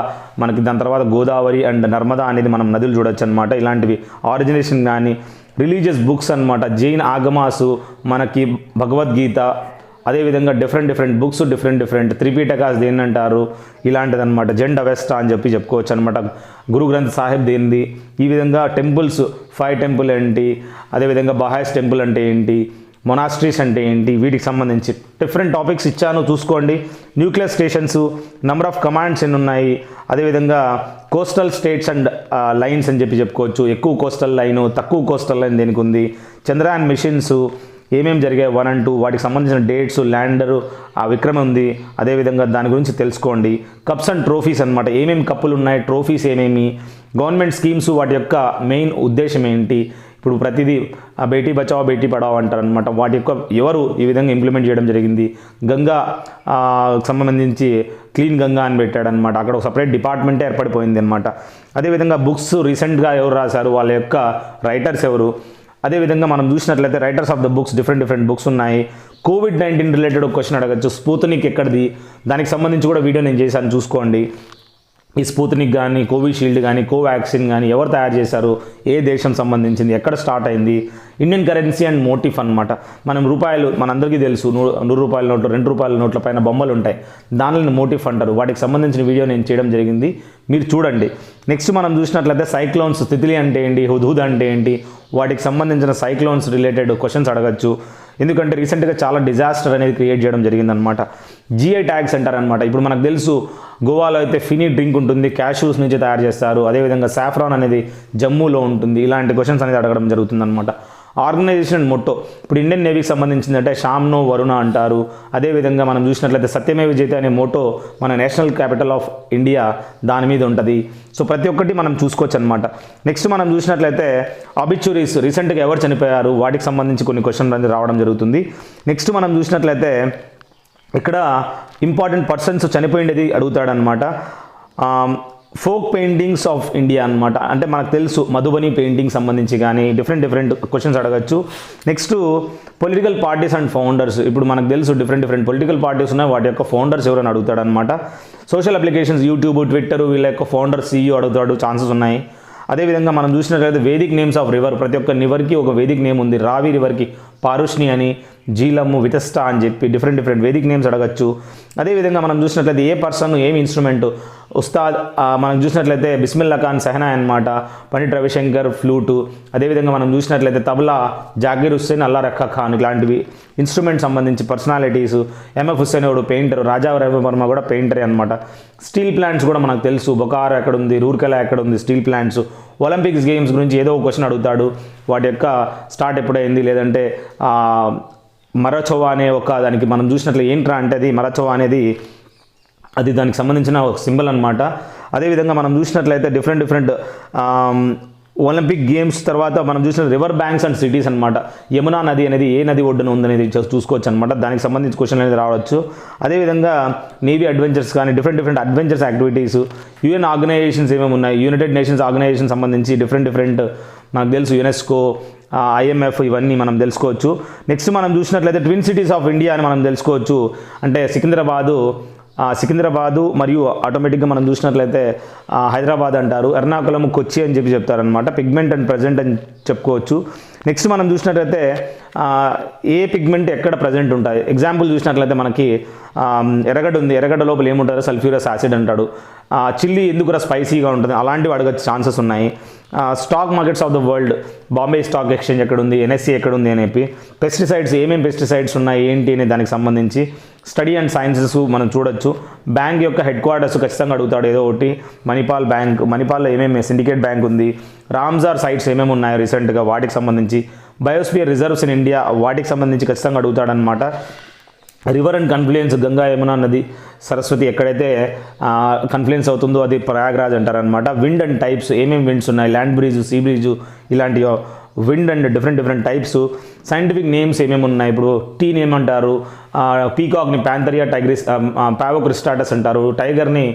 మనకి, దాని తర్వాత గోదావరి అండ్ నర్మదా అనేది మనం నదులు చూడొచ్చు అనమాట. ఇలాంటివి ఆరిజినేషన్ కానీ, రిలీజియస్ బుక్స్ అనమాట, జైన్ ఆగమాసు, మనకి భగవద్గీత, అదేవిధంగా డిఫరెంట్ బుక్స్, డిఫరెంట్ త్రిపీటకాస్ దేన్ని అంటారు, ఇలాంటిది అనమాట. జెండ్ అవెస్టా అని చెప్పుకోవచ్చు అనమాట. గురు గ్రంథ్ సాహిబ్ దేనిది, ఈ విధంగా టెంపుల్స్, 5 టెంపుల్ ఏంటి, అదేవిధంగా బహాయిస్ టెంపుల్ అంటే ఏంటి, మొనాస్ట్రీస్ అంటే ఏంటి, వీటికి సంబంధించి డిఫరెంట్ టాపిక్స్ ఇచ్చాను చూసుకోండి. Nuclear stations, number of commands ఎన్ని ఉన్నాయి, అదేవిధంగా కోస్టల్ స్టేట్స్ అండ్ లైన్స్ అని చెప్పుకోవచ్చు. ఎక్కువ కోస్టల్ లైన్, తక్కువ కోస్టల్ లైన్ దేనికి ఉంది, చంద్రయాన్ మిషన్స్ ఏమేమి జరిగాయి 1 and 2, వాటికి సంబంధించిన డేట్స్, ల్యాండరు, ఆ విక్రమ్ ఉంది, అదేవిధంగా దాని గురించి తెలుసుకోండి. కప్స్ అండ్ ట్రోఫీస్ అనమాట, ఏమేమి కప్పులు ఉన్నాయి, ట్రోఫీస్ ఏమేమి, గవర్నమెంట్ స్కీమ్స్, వాటి యొక్క మెయిన్ ఉద్దేశం ఏంటి, ఇప్పుడు ప్రతిదీ బేటీ బచావో బేటీ పడావో అంటారు అనమాట, వాటి యొక్క ఎవరు ఈ విధంగా ఇంప్లిమెంట్ చేయడం జరిగింది. గంగా సంబంధించి క్లీన్ గంగా అని పెట్టాడనమాట, అక్కడ ఒక సపరేట్ డిపార్ట్మెంటే ఏర్పడిపోయింది అనమాట. అదేవిధంగా బుక్స్ రీసెంట్గా ఎవరు రాశారు, వాళ్ళ యొక్క రైటర్స్ ఎవరు, అదేవిధంగా మనం చూసినట్లయితే writers of the books, different books ఉన్నాయి. COVID-19 రిలేటెడ్ ఒక క్వశ్చన్ అడగచ్చు, స్పూతనిక్ ఎక్కడిది, దానికి సంబంధించి కూడా వీడియో నేను చేశాను చూసుకోండి. ఈ స్పూతనిక్ కానీ, కోవిషీల్డ్ కానీ, కోవాక్సిన్ కానీ ఎవరు తయారు చేశారు, ఏ దేశం సంబంధించింది, ఎక్కడ స్టార్ట్ అయింది, ఇండియన్ కరెన్సీ అండ్ మోటిఫ్ అనమాట. మనం రూపాయలు, మనందరికీ తెలుసు, 100 రూపాయల నోట్లు, 2 రూపాయల నోట్ల పైన బొమ్మలు ఉంటాయి, దానిని మోటిఫ్ అంటారు. వాటికి సంబంధించిన వీడియో నేను చేయడం జరిగింది, మీరు చూడండి. నెక్స్ట్ మనం చూసినట్లయితే సైక్లోన్స్, తిత్లీ అంటే ఏంటి, హుద్హుద్ అంటే ఏంటి, వాటికి సంబంధించిన సైక్లోన్స్ రిలేటెడ్ క్వశ్చన్స్ అడగచ్చు. ఎందుకంటే రీసెంట్గా చాలా డిజాస్టర్ అనేది క్రియేట్ చేయడం జరిగిందనమాట. GI ట్యాగ్స్ అంటారనమాట. ఇప్పుడు మనకు తెలుసు గోవాలో అయితే ఫినీ డ్రింక్ ఉంటుంది, క్యాష్యూస్ నుంచి తయారు చేస్తారు, అదేవిధంగా సాఫ్రాన్ అనేది జమ్మూలో ఉంటుంది. ఇలాంటి క్వశ్చన్స్ అనేది అడగడం జరుగుతుందన్నమాట. ఆర్గనైజేషన్ మొట్టో, ఇప్పుడు ఇండియన్ నేవీకి సంబంధించిందంటే షామ్నో వరుణ అంటారు. అదేవిధంగా మనం చూసినట్లయితే సత్యమేవ జయతే అనే మోటో మన నేషనల్ క్యాపిటల్ ఆఫ్ ఇండియా దాని మీద ఉంటుంది. సో ప్రతి ఒక్కటి మనం చూసుకోవచ్చు అనమాట. నెక్స్ట్ మనం చూసినట్లయితే ఆబిచ్యూరీస్, రీసెంట్గా ఎవరు చనిపోయారు, వాటికి సంబంధించి కొన్ని క్వశ్చన్లు అనేది రావడం జరుగుతుంది. నెక్స్ట్ మనం చూసినట్లయితే ఇక్కడ ఇంపార్టెంట్ పర్సన్స్ చనిపోయింది అడుగుతాడనమాట. ఫోక్ పెయింటింగ్స్ ఆఫ్ ఇండియా అనమాట, అంటే మనకు తెలుసు మధుబని పెయింటింగ్ సంబంధించి కానీ డిఫరెంట్ క్వశ్చన్స్ అడగచ్చు. Next political parties and founders, ఇప్పుడు మనకు తెలుసు డిఫరెంట్ పొలిటికల్ పార్టీస్ ఉన్నాయి, వాటి యొక్క ఫౌండర్స్ ఎవరైనా అడుగుతాడు అనమాట. సోషల్ అప్లికేషన్స్, యూట్యూబ్, ట్విట్టర్, వీళ్ళ యొక్క ఫౌండర్ CEO అడుగుతాడు, ఛాన్సెస్ ఉన్నాయి. అదేవిధంగా మనం చూసినట్లయితే వేదిక్ నేమ్స్ ఆఫ్ రివర్, ప్రతి ఒక్క రివర్కి ఒక వేదిక్ నేమ్ ఉంది. రావి రివర్కి పారుష్ని అని, జీలము, వితస్టా అని చెప్పి డిఫరెంట్ వేదిక్ నేమ్స్ అడగచ్చు. అదేవిధంగా మనం చూసినట్లయితే ఏ పర్సన్, ఏమి ఇన్స్ట్రుమెంట్, ఉస్తాద్ మనం చూసినట్లయితే బిస్మిల్లా ఖాన్ సెహనాయ్ అనమాట, పండిట్ రవిశంకర్ ఫ్లూటు. అదేవిధంగా మనం చూసినట్లయితే తబలా జాకీర్ హుస్సేన్, అల్లా రఖా ఖాన్, ఇలాంటివి ఇన్స్ట్రుమెంట్ సంబంధించి పర్సనాలిటీస్. MF హుస్సేన్ ఎవడు పెయింటర్, రాజా రవివర్మ కూడా పెయింటరే అనమాట. స్టీల్ ప్లాంట్స్ కూడా మనకు తెలుసు, బొకారో ఎక్కడ ఉంది, రూర్కెలా ఎక్కడ ఉంది, స్టీల్ ప్లాంట్స్. ఒలింపిక్స్ గేమ్స్ గురించి ఏదో ఒక క్వశ్చన్ అడుగుతాడు, వాటి యొక్క స్టార్ట్ ఎప్పుడైంది, లేదంటే మరచోవా అనే ఒక దానికి మనం చూసినట్లు ఏంట్రా అంటే అది మరచోవా అనేది అది దానికి సంబంధించిన ఒక సింబల్ అనమాట. అదేవిధంగా మనం చూసినట్లయితే డిఫరెంట్ ఒలింపిక్ గేమ్స్ తర్వాత మనం చూసిన రివర్ బ్యాంక్స్ అండ్ సిటీస్ అనమాట. యమునా నది అనేది ఏ నది ఒడ్డున ఉందనేది చూసుకోవచ్చు అనమాట, దానికి సంబంధించి క్వశ్చన్ అనేది రావచ్చు. అదేవిధంగా నేవీ అడ్వెంచర్స్ కానీ different adventures activities, UN organisations ఏమేమి ఉన్నాయి, యునైటెడ్ నేషన్స్ ఆర్గనైజేషన్ సంబంధించి డిఫరెంట్ మనకు తెలుసు, యునెస్కో, IMF, ఇవన్నీ మనం తెలుసుకోవచ్చు. నెక్స్ట్ మనం చూసినట్లయితే ట్విన్ సిటీస్ ఆఫ్ ఇండియా అని మనం తెలుసుకోవచ్చు, అంటే సికింద్రాబాదు మరియు ఆటోమేటిక్గా మనం చూసినట్లయితే హైదరాబాద్ అంటారు, ఎర్నాకుళం, కొచ్చి అని చెప్తారనమాట. పిగ్మెంట్ అండ్ ప్రజెంట్ అని చెప్పుకోవచ్చు. నెక్స్ట్ మనం చూసినట్లయితే ఏ పిగ్మెంట్ ఎక్కడ ప్రజెంట్ ఉంటాయి, ఎగ్జాంపుల్ చూసినట్లయితే మనకి ఎర్రగడ్డ ఉంది, ఎర్రగడ్డ లోపల ఏముంటారో సల్ఫ్యూరస్ యాసిడ్ అంటాడు. చిల్లీ ఎందుకు స్పైసీగా ఉంటుంది, అలాంటివి అడగచ్చు ఛాన్సెస్ ఉన్నాయి. Stock markets of the world, Bombay stock exchange ఎక్కడ ఉంది, NSE ఎక్కడ ఉంది అని చెప్పి. పెస్టిసైడ్స్, ఏమేమి పెస్టిసైడ్స్ ఉన్నాయి ఏంటి అనే దానికి సంబంధించి స్టడీ అండ్ సైన్సెస్ మనం చూడొచ్చు. బ్యాంక్ యొక్క హెడ్ క్వార్టర్స్ ఖచ్చితంగా అడుగుతాడు ఏదో ఒకటి. మణిపాల్ బ్యాంక్, మణిపాల్లో ఏమేమి సిండికేట్ బ్యాంక్ ఉంది. రామ్జార్ సైట్స్ ఏమేమి ఉన్నాయి రీసెంట్గా, వాటికి సంబంధించి. బయోస్పియర్ రిజర్వ్స్ ఇన్ ఇండియా, వాటికి సంబంధించి ఖచ్చితంగా అడుగుతాడనమాట. River and confluence, Ganga Yamuna నది, సరస్వతి ఎక్కడైతే కన్ఫ్లుయెన్స్ అవుతుందో అది ప్రయాగ్రాజ్ అంటారనమాట. విండ్ అండ్ టైప్స్, ఏమేమి విండ్స్ ఉన్నాయి, ల్యాండ్ బ్రీజ్, సీ బ్రీజ్, ఇలాంటి wind and different types. Scientific names ఏమేమి ఉన్నాయి, ఇప్పుడు టీ నేమ్ అంటారు, పీకాక్ని ప్యాంథరియా టైగ్రిస్, పావోక్రిస్టాటస్ అంటారు, టైగర్ని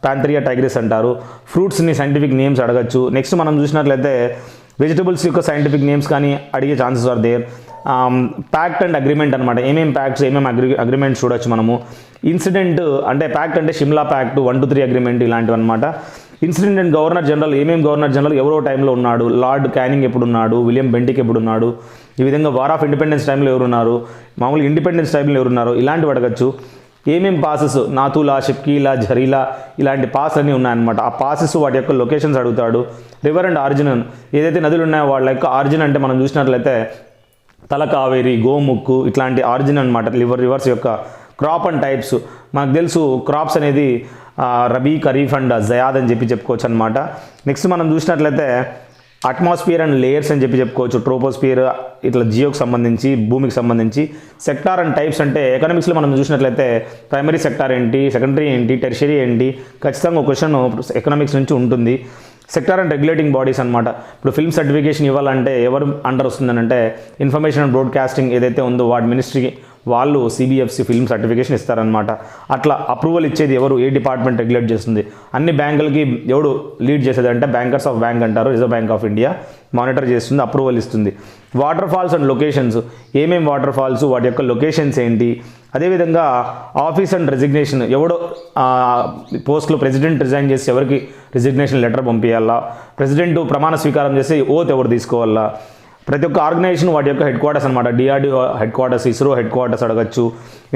ప్యాంథరియా టైగ్రిస్ అంటారు. ఫ్రూట్స్ని సైంటిఫిక్ నేమ్స్ అడగచ్చు. నెక్స్ట్ మనం చూసినట్లయితే వెజిటబుల్స్ యొక్క సైంటిఫిక్ నేమ్స్ కానీ అడిగే chances are there. Pact and agreement అనమాట, ఏమేమి ప్యాక్ట్స్ ఏమేమి అగ్రిమెంట్స్ చూడొచ్చు మనము. ఇన్సిడెంట్ అంటే ప్యాక్ట్ అంటే షిమ్లా ప్యాక్ట్, 1 to 3 అగ్రిమెంట్ ఇలాంటివి అనమాట. ఇన్సిడెంట్ అండ్ గవర్నర్ జనరల్, ఏమేమి గవర్నర్ జనరల్ ఎవరో టైంలో ఉన్నాడు, లార్డ్ క్యానింగ్ ఎప్పుడు ఉన్నాడు, విలియం బెంటిక్ ఎప్పుడు ఉన్నాడు, ఈ విధంగా వార్ ఆఫ్ ఇండిపెండెన్స్ టైంలో ఎవరున్నారు, మామూలుగా ఇండిపెండెన్స్ టైంలో ఎవరున్నారు, ఇలాంటివి అడగచ్చు. ఏమేం పాసెస్, నాతులా, షిప్కీలా, ఝరీలా ఇలాంటి పాస్ అన్నీ ఉన్నాయన్నమాట. ఆ పాసెస్ వాటి యొక్క లొకేషన్స్ అడుగుతాడు. రివర్ అండ్ ఆరిజిన్, ఏదైతే నదులు ఉన్నాయో వాళ్ళ యొక్క ఆరిజిన్ అంటే మనం చూసినట్లయితే తలకావేరి, గోముక్కు ఇట్లాంటి ఆరిజిన్ అనమాట. రివర్స్ యొక్క క్రాప్ అండ్ టైప్స్ మనకు తెలుసు. క్రాప్స్ అనేది రబీ, ఖరీఫ్ అండ్ జయాద్ అని చెప్పుకోవచ్చు అనమాట. నెక్స్ట్ మనం చూసినట్లయితే అట్మాస్ఫియర్ అండ్ లేయర్స్ అని చెప్పుకోవచ్చు. ట్రోపోస్ఫియర్ ఇట్లా జియోకి సంబంధించి, భూమికి సంబంధించి. సెక్టార్ అండ్ టైప్స్ అంటే ఎకనామిక్స్లో మనం చూసినట్లయితే ప్రైమరీ సెక్టార్ ఏంటి, సెకండరీ ఏంటి, టెర్షరీ ఏంటి, ఖచ్చితంగా ఒక క్వశ్చన్ ఎకనామిక్స్ నుంచి ఉంటుంది. సెక్టార్ అండ్ రెగ్యులేటింగ్ బాడీస్ అనమాట. ఇప్పుడు ఫిల్మ్ సర్టిఫికేషన్ ఇవ్వాలంటే ఎవరు అండర్ వస్తుందనంటే ఇన్ఫర్మేషన్ అండ్ బ్రాడ్కాస్టింగ్ ఏదైతే ఉందో వాటి మినిస్ట్రీ వాళ్ళు సిబిఎఫ్సి ఫిల్మ్ సర్టిఫికేషన్ ఇస్తారనమాట. అట్లా అప్రూవల్ ఇచ్చేది ఎవరు, ఏ డిపార్ట్మెంట్ రెగ్యులేట్ చేస్తుంది. అన్ని బ్యాంకులకి ఎవడు లీడ్ చేసేది అంటే బ్యాంకర్స్ ఆఫ్ బ్యాంక్ అంటారు. Reserve bank of India monitor చేస్తుంది, అప్రూవల్ ఇస్తుంది. వాటర్ ఫాల్స్ అండ్ లొకేషన్స్, ఏమేమి వాటర్ ఫాల్స్, వాటి యొక్క లొకేషన్స్ ఏంటి. అదేవిధంగా ఆఫీస్ అండ్ రెసిగ్నేషన్, ఎవడో పోస్ట్లో ప్రెసిడెంట్ రిజైన్ చేసి ఎవరికి రిజిగ్నేషన్ లెటర్ పంపించాలా, ప్రెసిడెంట్ ప్రమాణ స్వీకారం చేసి ఓత్ ఎవరు తీసుకోవాలా. ప్రతి ఒక్క ఆర్గనైజేషన్ వాటి యొక్క హెడ్ క్వార్టర్స్ అనమాట. DRDO head quarters, ISRO head quarters అడగచ్చు.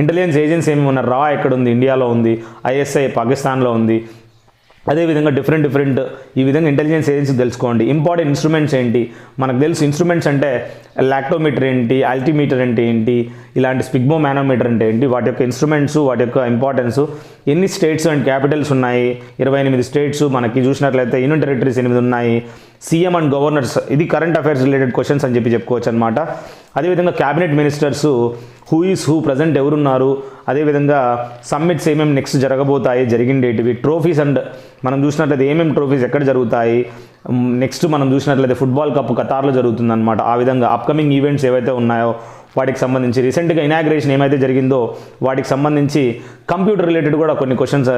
ఇంటెలిజెన్స్ ఏజెన్సీ ఏమి ఉన్నారు, రా ఎక్కడ ఉంది, ఇండియాలో ఉంది, ఐఎస్ఐ పాకిస్తాన్లో ఉంది. అదేవిధంగా డిఫరెంట్ ఈ విధంగా ఇంటెలిజెన్స్ ఏజెన్సీ తెలుసుకోండి. ఇంపార్టెంట్ ఇన్స్ట్రుమెంట్స్ ఏంటి మనకు తెలుసు. ఇన్స్ట్రుమెంట్స్ అంటే లాక్టోమీటర్ ఏంటి, ఆల్టిమీటర్ అంటే ఏంటి, ఇలాంటి స్పిగ్మో మానోమీటర్ అంటే ఏంటి, వాటి యొక్క ఇన్స్ట్రుమెంట్స్, వాటి యొక్క ఇంపార్టెన్స్. ఎన్ని స్టేట్స్ అండ్ క్యాపిటల్స్ ఉన్నాయి, 28 స్టేట్స్ మనకి చూసినట్లయితే. యూనియన్ టెరిటరీస్ 8 ఉన్నాయి. సీఎం అండ్ గవర్నర్స్, ఇది కరెంట్ అఫైర్స్ రిలేటెడ్ క్వశ్చన్స్ అని చెప్పుకోవచ్చు అనమాట. అదేవిధంగా cabinet ministers, who is who, present ఎవరున్నారు. అదేవిధంగా సమ్మిట్స్ ఏమేమి నెక్స్ట్ జరగబోతాయి, జరిగిన డేట్వి. ట్రోఫీస్ అండ్ మనం చూసినట్లయితే ఏమేమి ట్రోఫీస్ ఎక్కడ జరుగుతాయి. నెక్స్ట్ మనం చూసినట్లయితే ఫుట్బాల్ కప్ ఖతార్లో జరుగుతుందన్నమాట. ఆ విధంగా అప్కమింగ్ ఈవెంట్స్ ఏవైతే ఉన్నాయో వాటికి సంబంధించి, రీసెంట్గా ఇనాగ్రేషన్ ఏమైతే జరిగిందో వాటికి సంబంధించి కంప్యూటర్ రిలేటెడ్ కూడా కొన్ని క్వశ్చన్స్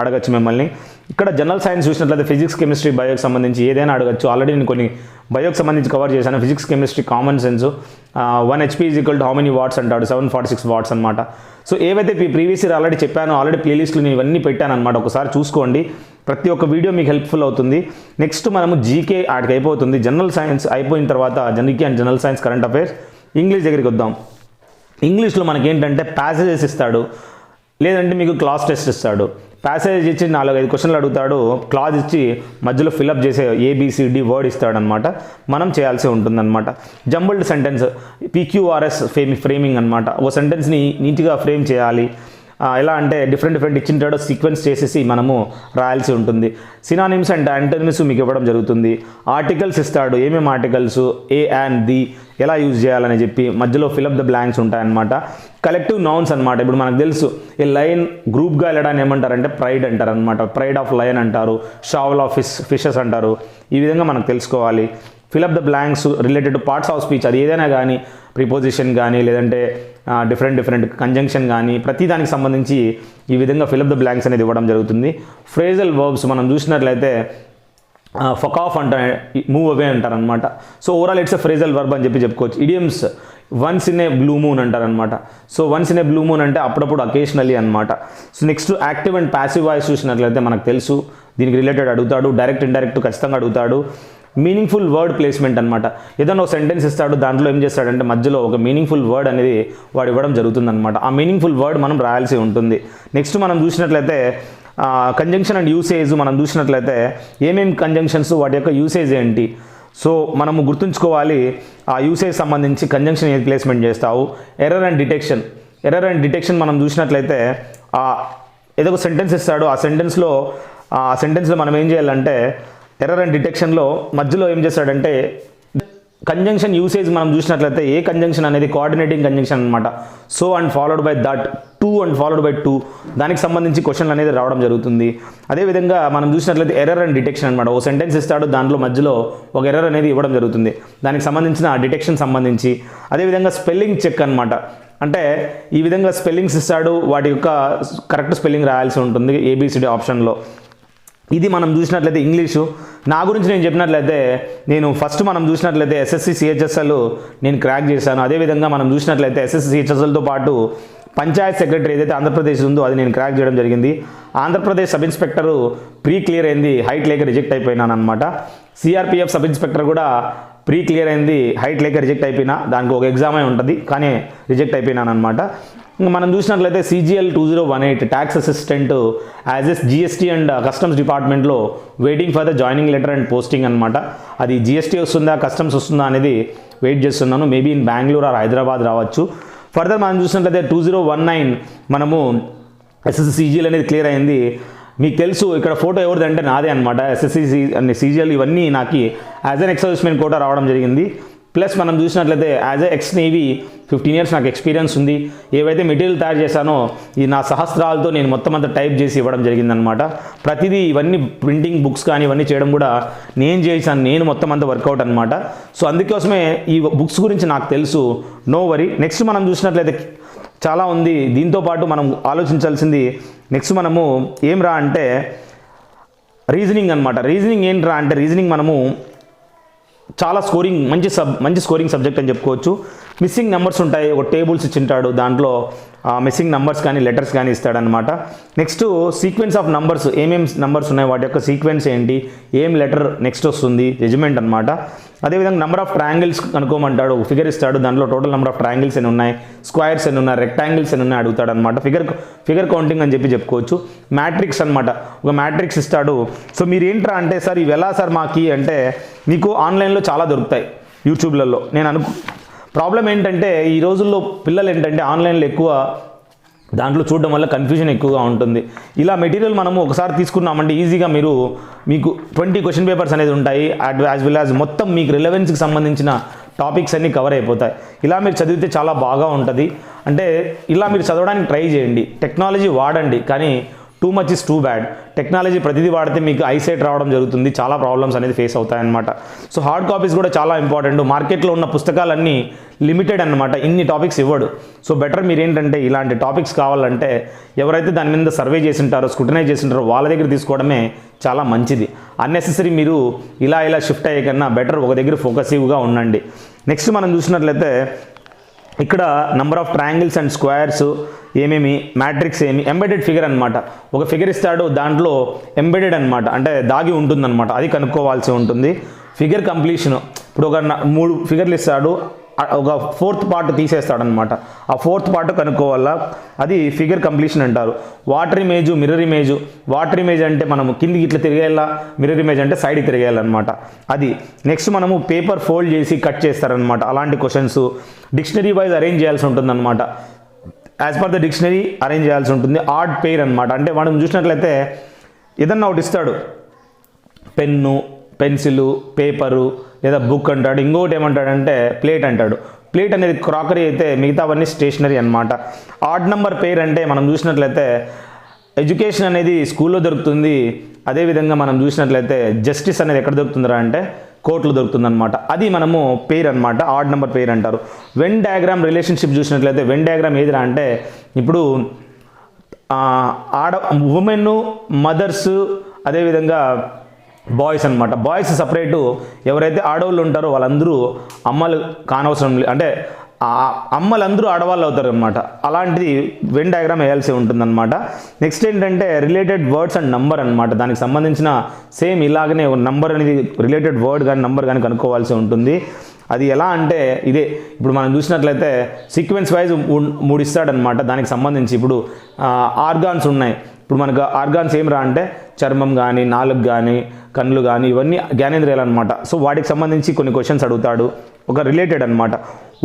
అడగచ్చు మిమ్మల్ని. ఇక్కడ జనరల్ సైన్స్ చూసినట్లయితే ఫిజిక్స్, కెమిస్ట్రీ, బయోకి సంబంధించి ఏదైనా అడగచ్చు. ఆల్రెడీ నేను కొన్ని బయోకి సంబంధించి కవర్ చేశాను. Physics, chemistry, common sense. 1 HP = how many watts అంటాడు, 746 వాట్స్ అనమాట. సో ఏవైతే ప్రీవియస్ ఇయర్ ఆల్రెడీ చెప్పానో, ఆల్రెడీ ప్లేలిస్ట్లు నేను ఇవన్నీ పెట్టాను అనమాట. ఒకసారి చూసుకోండి, ప్రతి ఒక్క వీడియో మీకు హెల్ప్ఫుల్ అవుతుంది. నెక్స్ట్ మనము జీకే ఆడికి అయిపోతుంది. జనరల్ సైన్స్ అయిపోయిన తర్వాత GK and general science, current affairs. English దగ్గరికి వద్దాం. ఇంగ్లీష్లో మనకి ఏంటంటే ప్యాసేజెస్ ఇస్తాడు, లేదంటే మీకు క్లాస్ టెస్ట్ ఇస్తాడు. ప్యాసేజ్ ఇచ్చి 4-5 క్వశ్చన్లు అడుగుతాడు. క్లాజ్ ఇచ్చి మధ్యలో ఫిల్అప్ చేసే ABCD వర్డ్ ఇస్తాడనమాట. మనం చేయాల్సి ఉంటుందన్నమాట. జంబుల్డ్ సెంటెన్స్, PQRS ఫ్రేమింగ్ అనమాట. ఓ సెంటెన్స్ని నీట్గా ఫ్రేమ్ చేయాలి. ఎలా అంటే డిఫరెంట్ ఇచ్చింటాడో సీక్వెన్స్ చేసేసి మనము రాయాల్సి ఉంటుంది. సినానిమ్స్ అండ్ యాంటోనిమ్స్ మీకు ఇవ్వడం జరుగుతుంది. ఆర్టికల్స్ ఇస్తాడు, ఏమేమి ఆర్టికల్స్, ఏ అండ్ ది ఎలా యూజ్ చేయాలని చెప్పి మధ్యలో ఫిలప్ ద బ్లాంక్స్ ఉంటాయన్నమాట. కలెక్టివ్ నౌన్స్ అనమాట. ఇప్పుడు మనకు తెలుసు ఈ లయన్ గ్రూప్గా వెళ్ళడాన్ని ఏమంటారంటే ప్రైడ్ అంటారు అనమాట. ప్రైడ్ ఆఫ్ లయన్ అంటారు, షావల్ ఆఫ్ ఫిషెస్ అంటారు. ఈ విధంగా మనకు తెలుసుకోవాలి. Fill up the blanks related to parts of speech, అది ఏదైనా కానీ, ప్రిపోజిషన్ కానీ లేదంటే డిఫరెంట్ కంజంక్షన్ కానీ, ప్రతి దానికి సంబంధించి ఈ విధంగా ఫిలప్ ద బ్లాంక్స్ అనేది ఇవ్వడం జరుగుతుంది. ఫ్రేజల్ వర్బ్స్ మనం చూసినట్లయితే ఫక్ ఆఫ్ అంటే మూవ్ అవే అంటారనమాట. So overall it's a phrasal verb అని చెప్పుకోవచ్చు. Idioms, once in a blue moon అంటారనమాట. So once in a blue moon అంటే అప్పుడప్పుడు అకేషనలీ అనమాట. So next active and passive voice చూసినట్లయితే మనకు తెలుసు, దీనికి రిలేటెడ్ అడుగుతాడు. డైరెక్ట్ ఇండైరెక్ట్ ఖచ్చితంగా అడుగుతాడు. మీనింగ్ఫుల్ వర్డ్ ప్లేస్మెంట్ అనమాట. ఏదైనా ఒక సెంటెన్స్ ఇస్తాడు, దాంట్లో ఏం చేస్తాడంటే మధ్యలో ఒక మీనింగ్ఫుల్ వర్డ్ అనేది వాడు ఇవ్వడం జరుగుతుందన్నమాట. ఆ మీనింగ్ఫుల్ వర్డ్ మనం రాయాల్సి ఉంటుంది. నెక్స్ట్ మనం చూసినట్లయితే కంజంక్షన్ అండ్ యూసేజ్ మనం చూసినట్లయితే ఏమేమి కంజంక్షన్స్, వాటి యొక్క యూసేజ్ ఏంటి. సో మనము గుర్తుంచుకోవాలి, ఆ యూసేజ్ సంబంధించి కంజంక్షన్ ఏది ప్లేస్మెంట్ చేస్తావు. ఎర్రర్ అండ్ డిటెక్షన్ మనం చూసినట్లయితే ఏదో ఒక సెంటెన్స్ ఇస్తాడు. ఆ సెంటెన్స్లో మనం ఏం చేయాలంటే ఎర్రర్ అండ్ డిటెక్షన్లో మధ్యలో ఏం చేస్తాడంటే కంజంక్షన్ యూసేజ్ మనం చూసినట్లయితే ఏ కంజంక్షన్ అనేది కోఆర్డినేటింగ్ కంజంక్షన్ అనమాట. So and followed by that, to and followed by to, దానికి సంబంధించి క్వశ్చన్లు అనేది రావడం జరుగుతుంది. అదేవిధంగా మనం చూసినట్లయితే ఎర్రర్ అండ్ డిటెక్షన్ అనమాట. ఓ సెంటెన్స్ ఇస్తాడు, దాంట్లో మధ్యలో ఒక ఎర్రర్ అనేది ఇవ్వడం జరుగుతుంది, దానికి సంబంధించిన ఆ డిటెక్షన్ సంబంధించి. అదేవిధంగా స్పెల్లింగ్ చెక్ అనమాట. అంటే ఈ విధంగా స్పెల్లింగ్స్ ఇస్తాడు, వాటి యొక్క కరెక్ట్ స్పెల్లింగ్ రాయాల్సి ఉంటుంది ABCD ఆప్షన్లో. ఇది మనం చూసినట్లయితే ఇంగ్లీషు. నా గురించి నేను చెప్పినట్లయితే నేను ఫస్ట్ మనం చూసినట్లయితే ఎస్ఎస్సి సిహెచ్ఎస్ఎల్ నేను క్రాక్ చేశాను. అదేవిధంగా మనం చూసినట్లయితే ఎస్ఎస్సి సిహెచ్ఎస్ఎల్తో పాటు పంచాయత్ సెక్రటరీ ఏదైతే ఆంధ్రప్రదేశ్ ఉందో అది నేను క్రాక్ చేయడం జరిగింది. Andhra Pradesh sub inspector pre clear అయింది, హైట్ లేక రిజెక్ట్ అయిపోయినాను అనమాట. సిఆర్పిఎఫ్ సబ్ ఇన్స్పెక్టర్ కూడా ప్రీ క్లియర్ అయింది, హైట్ లేక రిజెక్ట్ అయిపోయినా. దానికి ఒక ఎగ్జామ్ అయి ఉంటుంది కానీ రిజెక్ట్ అయిపోయినాను అనమాట. మనం చూసినట్లయితే CGL 2018 tax assistant as S GST and customs డిపార్ట్మెంట్లో waiting for the joining letter and posting అనమాట. అది జిఎస్టీ వస్తుందా కస్టమ్స్ వస్తుందా అనేది వెయిట్ చేస్తున్నాను. Maybe in Bengaluru or Hyderabad రావచ్చు. ఫర్దర్ మనం చూసినట్లయితే 2019 మనము ఎస్ఎస్సి CGL అనేది క్లియర్ అయింది. మీకు తెలుసు ఇక్కడ ఫోటో ఎవరిది అంటే నాదే అనమాట. ఎస్ఎస్సి CGL ఇవన్నీ నాకు as an ex servicemen quota రావడం జరిగింది. ప్లస్ మనం చూసినట్లయితే as a ex navy 15 years నాకు ఎక్స్పీరియన్స్ ఉంది. ఏవైతే మెటీరియల్ తయారు చేశానో ఈ నా సహస్రాలతో నేను మొత్తం అంతా టైప్ చేసి ఇవ్వడం జరిగిందనమాట. ప్రతిదీ ఇవన్నీ ప్రింటింగ్ బుక్స్ కానీ ఇవన్నీ చేయడం కూడా నేను చేశాను, నేను మొత్తం అంతా వర్కౌట్ అనమాట. సో అందుకోసమే ఈ బుక్స్ గురించి నాకు తెలుసు, నో వరీ. నెక్స్ట్ మనం చూసినట్లయితే చాలా ఉంది. దీంతో పాటు మనం ఆలోచించాల్సింది నెక్స్ట్ మనము ఏం రా అంటే రీజనింగ్ అనమాట. రీజనింగ్ ఏంట్రా అంటే రీజనింగ్ మనము చాలా స్కోరింగ్ మంచి స్కోరింగ్ సబ్జెక్ట్ అని చెప్పుకోవచ్చు. మిస్సింగ్ నెంబర్స్ ఉంటాయి, ఒక టేబుల్స్ ఇచ్చింటాడు, దాంట్లో మిస్సింగ్ నెంబర్స్ కానీ లెటర్స్ కానీ ఇస్తాడనమాట. నెక్స్ట్ సీక్వెన్స్ ఆఫ్ నంబర్స్, ఏమేమి నంబర్స్ ఉన్నాయి వాటి యొక్క సీక్వెన్స్ ఏంటి, ఏం లెటర్ నెక్స్ట్ వస్తుంది, జడ్జిమెంట్ అనమాట. అదేవిధంగా నెంబర్ ఆఫ్ ట్రయాంగిల్స్ కనుక్కోమంటాడు, ఒక ఫిగర్ ఇస్తాడు, దాంట్లో టోటల్ నెంబర్ ఆఫ్ ట్రయాంగిల్స్ ఎన్ని ఉన్నాయి, స్క్వేర్స్ ఎన్ని ఉన్నాయి, రెక్టాంగిల్స్ ఎన్ని ఉన్నాయి అడుగుతాడు అనమాట. ఫిగర్ కౌంటింగ్ అని చెప్పుకోవచ్చు. మ్యాట్రిక్స్ అనమాట, ఒక మ్యాట్రిక్స్ ఇస్తాడు. సో మీరు ఏంట్రా అంటే సార్ ఇవి ఎలా సార్ మాకి అంటే మీకు ఆన్లైన్లో చాలా దొరుకుతాయి యూట్యూబ్లలో. ప్రాబ్లం ఏంటంటే ఈ రోజుల్లో పిల్లలు ఏంటంటే ఆన్లైన్లో ఎక్కువ దాంట్లో చూడడం వల్ల కన్ఫ్యూజన్ ఎక్కువగా ఉంటుంది. ఇలా మెటీరియల్ మనము ఒకసారి తీసుకున్నామంటే ఈజీగా మీకు 20 క్వశ్చన్ పేపర్స్ అనేది ఉంటాయి. యాజ్ వెల్ యాజ్ మొత్తం మీకు రిలవెన్స్కి సంబంధించిన టాపిక్స్ అన్నీ కవర్ అయిపోతాయి. ఇలా మీరు చదివితే చాలా బాగా ఉంటుంది. అంటే ఇలా మీరు చదవడానికి ట్రై చేయండి. టెక్నాలజీ వాడండి, కానీ too much is too bad. Technology ప్రతిదీ వాడితే మీకు ఐసైట్ రావడం జరుగుతుంది, చాలా ప్రాబ్లమ్స్ అనేది ఫేస్ అవుతాయన్నమాట. సో హార్డ్ కాపీస్ కూడా చాలా ఇంపార్టెంట్. మార్కెట్లో ఉన్న పుస్తకాలన్నీ లిమిటెడ్ అనమాట, ఇన్ని టాపిక్స్ ఇవ్వడు. సో బెటర్ మీరు ఏంటంటే ఇలాంటి టాపిక్స్ కావాలంటే ఎవరైతే దాని మీద సర్వే చేసింటారో, స్క్రూటనైజ్ చేసింటారో వాళ్ళ దగ్గర తీసుకోవడమే చాలా మంచిది. అన్నెసెసరీ మీరు ఇలా షిఫ్ట్ అయ్యే కన్నా బెటర్ ఒక దగ్గర ఫోకసివ్గా ఉండండి. నెక్స్ట్ మనం చూసినట్లయితే ఇక్కడ number of triangles and squares ఏమేమి, మ్యాట్రిక్స్ ఏమి, ఎంబెడెడ్ ఫిగర్ అనమాట. ఒక ఫిగర్ ఇస్తాడు, దాంట్లో ఎంబెడెడ్ అనమాట అంటే దాగి ఉంటుందన్నమాట, అది కనుక్కోవాల్సి ఉంటుంది. ఫిగర్ కంప్లీషన్, ఇప్పుడు ఒక 3 ఫిగర్లు ఇస్తాడు, ఒక 4th పార్ట్ తీసేస్తాడనమాట. ఆ 4th పార్ట్ కనుక్కోవాలా, అది ఫిగర్ కంప్లీషన్ అంటారు. Water image, mirror image. Water image అంటే మనము కిందికి ఇట్లా తిరిగేయాలా, మిర్రర్ ఇమేజ్ అంటే సైడ్కి తిరిగేయాలన్నమాట అది. నెక్స్ట్ మనము పేపర్ ఫోల్డ్ చేసి కట్ చేస్తారనమాట, అలాంటి క్వశ్చన్స్. డిక్షనరీ వైజ్ అరేంజ్ చేయాల్సి ఉంటుందన్నమాట. As per the dictionary arrange చేయాల్సి ఉంటుంది. ఆడ్ పెయిర్ అనమాట, అంటే మనం చూసినట్లయితే ఏదన్నా ఒకటి ఇస్తాడు, పెన్ను, పెన్సిలు, పేపరు లేదా బుక్ అంటాడు. ఇంకొకటి ఏమంటాడంటే ప్లేట్ అంటాడు. ప్లేట్ అనేది క్రాకరీ అయితే మిగతావన్నీ స్టేషనరీ అనమాట. ఆడ్ నెంబర్ పెయిర్ అంటే మనం చూసినట్లయితే ఎడ్యుకేషన్ అనేది స్కూల్లో దొరుకుతుంది. అదేవిధంగా మనం చూసినట్లయితే జస్టిస్ అనేది ఎక్కడ దొరుకుతుందిరా అంటే కోర్టులో దొరుకుతుందన్నమాట. అది మనము పెయిర్ అనమాట, ఆడ్ నెంబర్ పెయిర్ అంటారు. వెన్ డయాగ్రామ్ రిలేషన్షిప్ చూసినట్లయితే వెన్ డయాగ్రామ్ ఏదిరా అంటే ఇప్పుడు ఉమెన్, మదర్స్, అదేవిధంగా బాయ్స్ అనమాట. బాయ్స్ సపరేటు, ఎవరైతే ఆడవాళ్ళు ఉంటారో వాళ్ళందరూ అమ్మలు కానవసరం అంటే అమ్మలందరూ ఆడవాళ్ళు అవుతారు అనమాట. అలాంటిది వెన్ డయాగ్రామ్ వేయాల్సి ఉంటుందన్నమాట. నెక్స్ట్ ఏంటంటే రిలేటెడ్ వర్డ్స్ అండ్ నంబర్ అనమాట. దానికి సంబంధించిన సేమ్ ఇలాగనే నంబర్ అనేది రిలేటెడ్ వర్డ్ కానీ నంబర్ కానీ కనుక్కోవాల్సి ఉంటుంది. అది ఎలా అంటే ఇదే, ఇప్పుడు మనం చూసినట్లయితే సీక్వెన్స్ వైజ్ 3 ఇస్తాడనమాట. దానికి సంబంధించి ఇప్పుడు ఆర్గాన్స్ ఉన్నాయి. ఇప్పుడు మనకు ఆర్గాన్స్ ఏం రా అంటే చర్మం కానీ, నాలుగు కానీ, కళ్ళు కానీ, ఇవన్నీ జ్ఞానేంద్రియాలు అనమాట. సో వాటికి సంబంధించి కొన్ని క్వశ్చన్స్ అడుగుతాడు, ఒక రిలేటెడ్ అనమాట.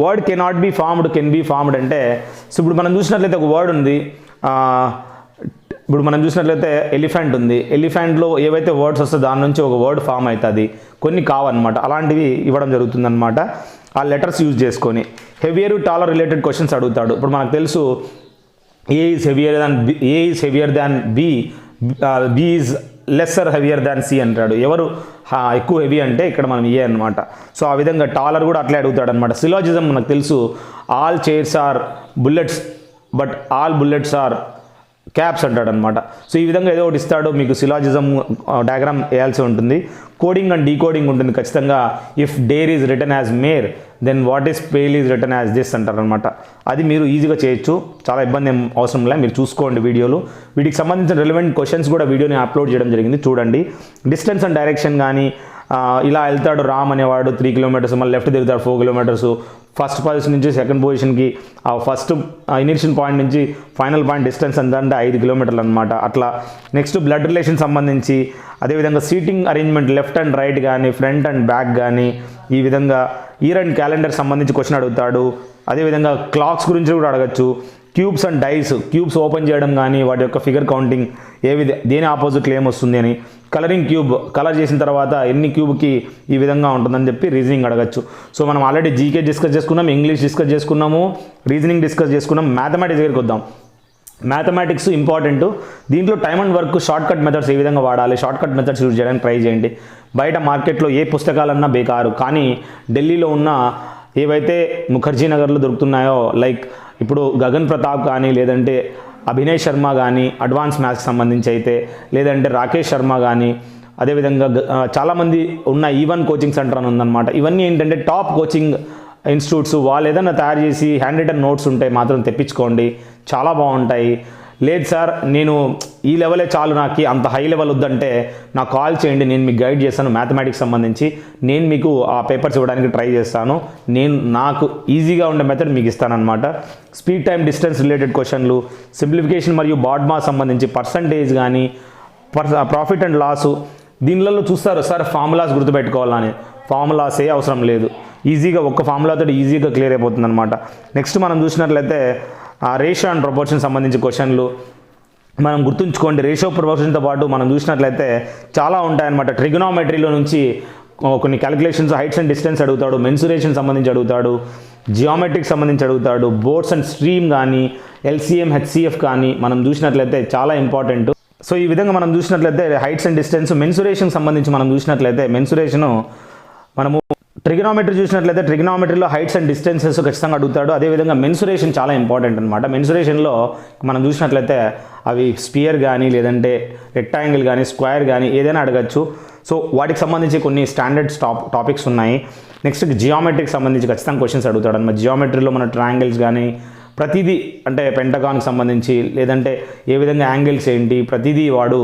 Word cannot be formed, can be formed అంటే, సో ఇప్పుడు మనం చూసినట్లయితే ఒక వర్డ్ ఉంది. ఇప్పుడు మనం చూసినట్లయితే ఎలిఫెంట్ ఉంది. ఎలిఫెంట్లో ఏవైతే వర్డ్స్ వస్తుందో దాని నుంచి ఒక వర్డ్ ఫామ్ అవుతుంది, కొన్ని కావన్నమాట. అలాంటివి ఇవ్వడం జరుగుతుందన్నమాట ఆ లెటర్స్ యూజ్ చేసుకొని. హెవియర్, టాలర్ రిలేటెడ్ క్వశ్చన్స్ అడుగుతాడు. ఇప్పుడు మనకు తెలుసు A is heavier than B, B is lesser heavier than C అంటాడు. ఎవరు ఎక్కువ హెవీ అంటే ఇక్కడ మనం ఏ అనమాట. సో ఆ విధంగా టాలర్ కూడా అట్లే అడుగుతాడు అనమాట. సిలాజిజం మనకు తెలుసు, all chairs are bullets but all bullets are caps అంటాడనమాట. సో ఈ విధంగా ఏదో ఒకటి ఇస్తాడు, మీకు సిలాజిజం డయాగ్రామ్ వేయాల్సి ఉంటుంది. కోడింగ్ అండ్ డీకోడింగ్ ఉంటుంది ఖచ్చితంగా. If dare is written as mare then what is pale is written as this అంటారనమాట. అది మీరు ఈజీగా చేయొచ్చు, చాలా ఇబ్బంది ఏం అవసరం లేదు, మీరు చూసుకోండి వీడియోలు. వీటికి సంబంధించిన రిలవెంట్ క్వశ్చన్స్ కూడా వీడియోని అప్లోడ్ చేయడం జరిగింది, చూడండి. డిస్టెన్స్ అండ్ డైరెక్షన్ కానీ ఇలా వెళ్తాడు రామ్ అనేవాడు 3 కిలోమీటర్స్, మళ్ళీ లెఫ్ట్ తిరుగుతాడు 4 కిలోమీటర్స్, ఫస్ట్ పొజిషన్ నుంచి సెకండ్ పొజిషన్కి ఫస్ట్ ఇనిషియల్ పాయింట్ నుంచి ఫైనల్ పాయింట్ డిస్టెన్స్ ఎంత అంటే 5 కిలోమీటర్లు అనమాట. అట్లా నెక్స్ట్ బ్లడ్ రిలేషన్ సంబంధించి, అదేవిధంగా seating arrangement left and right కానీ ఫ్రంట్ అండ్ బ్యాక్ కానీ, ఈ విధంగా ఇయర్ అండ్ క్యాలెండర్ సంబంధించి క్వశ్చన్ అడుగుతాడు. అదేవిధంగా క్లాక్స్ గురించి కూడా అడగచ్చు. Cubes and dice, cubes open చేయడం కానీ వాటి యొక్క ఫిగర్ కౌంటింగ్ దేని ఆపోజిట్లో ఏమొస్తుంది అని, కలరింగ్ క్యూబ్ కలర్ చేసిన తర్వాత ఎన్ని క్యూబ్కి ఈ విధంగా ఉంటుందని చెప్పి రీజనింగ్ అడగచ్చు. సో మనం ఆల్రెడీ జీకే డిస్కస్ చేసుకున్నాం, ఇంగ్లీష్ డిస్కస్ చేసుకున్నాము, రీజనింగ్ డిస్కస్ చేసుకున్నాం. మ్యాథమెటిక్స్ దగ్గరికి వద్దాం. Mathematics important. దీంట్లో time and work shortcut methods ఏ విధంగా వాడాలి, షార్ట్ కట్ మెథడ్స్ యూజ్ చేయడానికి ట్రై చేయండి. బయట మార్కెట్లో ఏ పుస్తకాలన్నా బేకారు, కానీ ఢిల్లీలో ఉన్న ఏవైతే ముఖర్జీ నగర్లో దొరుకుతున్నాయో, లైక్ ఇప్పుడు గగన్ ప్రతాప్ కానీ, లేదంటే అభినయ్ శర్మ కానీ అడ్వాన్స్ మ్యాథ్స్కి సంబంధించి అయితే, లేదంటే రాకేష్ శర్మ కానీ, అదేవిధంగా చాలామంది ఉన్న ఈవన్ కోచింగ్ సెంటర్ అని ఉందన్నమాట. ఇవన్నీ ఏంటంటే టాప్ కోచింగ్ ఇన్స్టిట్యూట్స్. వాళ్ళు ఏదైనా తయారు చేసి హ్యాండ్ రిటన్ నోట్స్ ఉంటాయి, మాత్రం తెప్పించుకోండి, చాలా బాగుంటాయి. లేదు సార్ నేను ఈ లెవెలే చాలు, నాకు అంత హై లెవెల్ వద్దంటే నాకు కాల్ చేయండి, నేను మీకు గైడ్ చేస్తాను. మ్యాథమెటిక్స్ సంబంధించి నేను మీకు ఆ పేపర్స్ ఇవ్వడానికి ట్రై చేస్తాను. నాకు ఈజీగా ఉండే మెథడ్ మీకు ఇస్తానన్నమాట. స్పీడ్ టైం డిస్టెన్స్ రిలేటెడ్ క్వశ్చన్లు, సింప్లిఫికేషన్ మరియు బాడ్మా సంబంధించి పర్సంటేజ్ కానీ, ప్రాఫిట్ అండ్ లాసు, దీనిలలో చూస్తారు సార్ ఫార్ములాస్ గుర్తుపెట్టుకోవాలని. ఫార్ములాస్ అవసరం లేదు, ఈజీగా ఒక్క ఫార్ములాతో ఈజీగా క్లియర్ అయిపోతుంది అనమాట. నెక్స్ట్ మనం చూసినట్లయితే రేషియో అండ్ ప్రపోర్షన్ సంబంధించి క్వశ్చన్లు మనం గుర్తుంచుకోండి. రేషియో ప్రపోర్షన్తో పాటు మనం చూసినట్లయితే చాలా ఉంటాయన్నమాట. ట్రిగనోమెట్రీలో నుంచి కొన్ని క్యాలిక్యులేషన్స్, హైట్స్ అండ్ డిస్టెన్స్ అడుగుతాడు, మెన్సురేషన్ సంబంధించి అడుగుతాడు, జియోమెట్రిక్ సంబంధించి అడుగుతాడు, బోర్డ్స్ అండ్ స్ట్రీమ్ కానీ, ఎల్సిఎం హెచ్సిఎఫ్ కానీ మనం చూసినట్లయితే చాలా ఇంపార్టెంట్. సో ఈ విధంగా మనం చూసినట్లయితే హైట్స్ అండ్ డిస్టెన్స్, మెన్సురేషన్ సంబంధించి మనం చూసినట్లయితే మెన్సురేషను మనము ట్రిగనోమెట్రీ చూసినట్లయితే ట్రిగనోమెట్రీలో హైట్స్ అండ్ డిస్టెన్సెస్ ఖచ్చితంగా అడుగుతాడు. అదేవిధంగా మెన్సురేషన్ చాలా ఇంపార్టెంట్ అనమాట. మెన్సురేషన్లో మనం చూసినట్లయితే అవి స్పియర్ కానీ, లేదంటే రెక్టాంగిల్ కానీ, స్క్వేర్ కానీ ఏదైనా అడగచ్చు. సో వాటికి సంబంధించి కొన్ని స్టాండర్డ్స్ టాపిక్స్ ఉన్నాయి. నెక్స్ట్ జియోమెట్రీకి సంబంధించి ఖచ్చితంగా క్వశ్చన్స్ అడుగుతాడు అనమాట. జియోమెట్రీలో మన ట్రయాంగిల్స్ కానీ ప్రతిదీ, అంటే పెంటగాన్కి సంబంధించి, లేదంటే ఏ విధంగా యాంగిల్స్ ఏంటి, ప్రతిదీ వాడు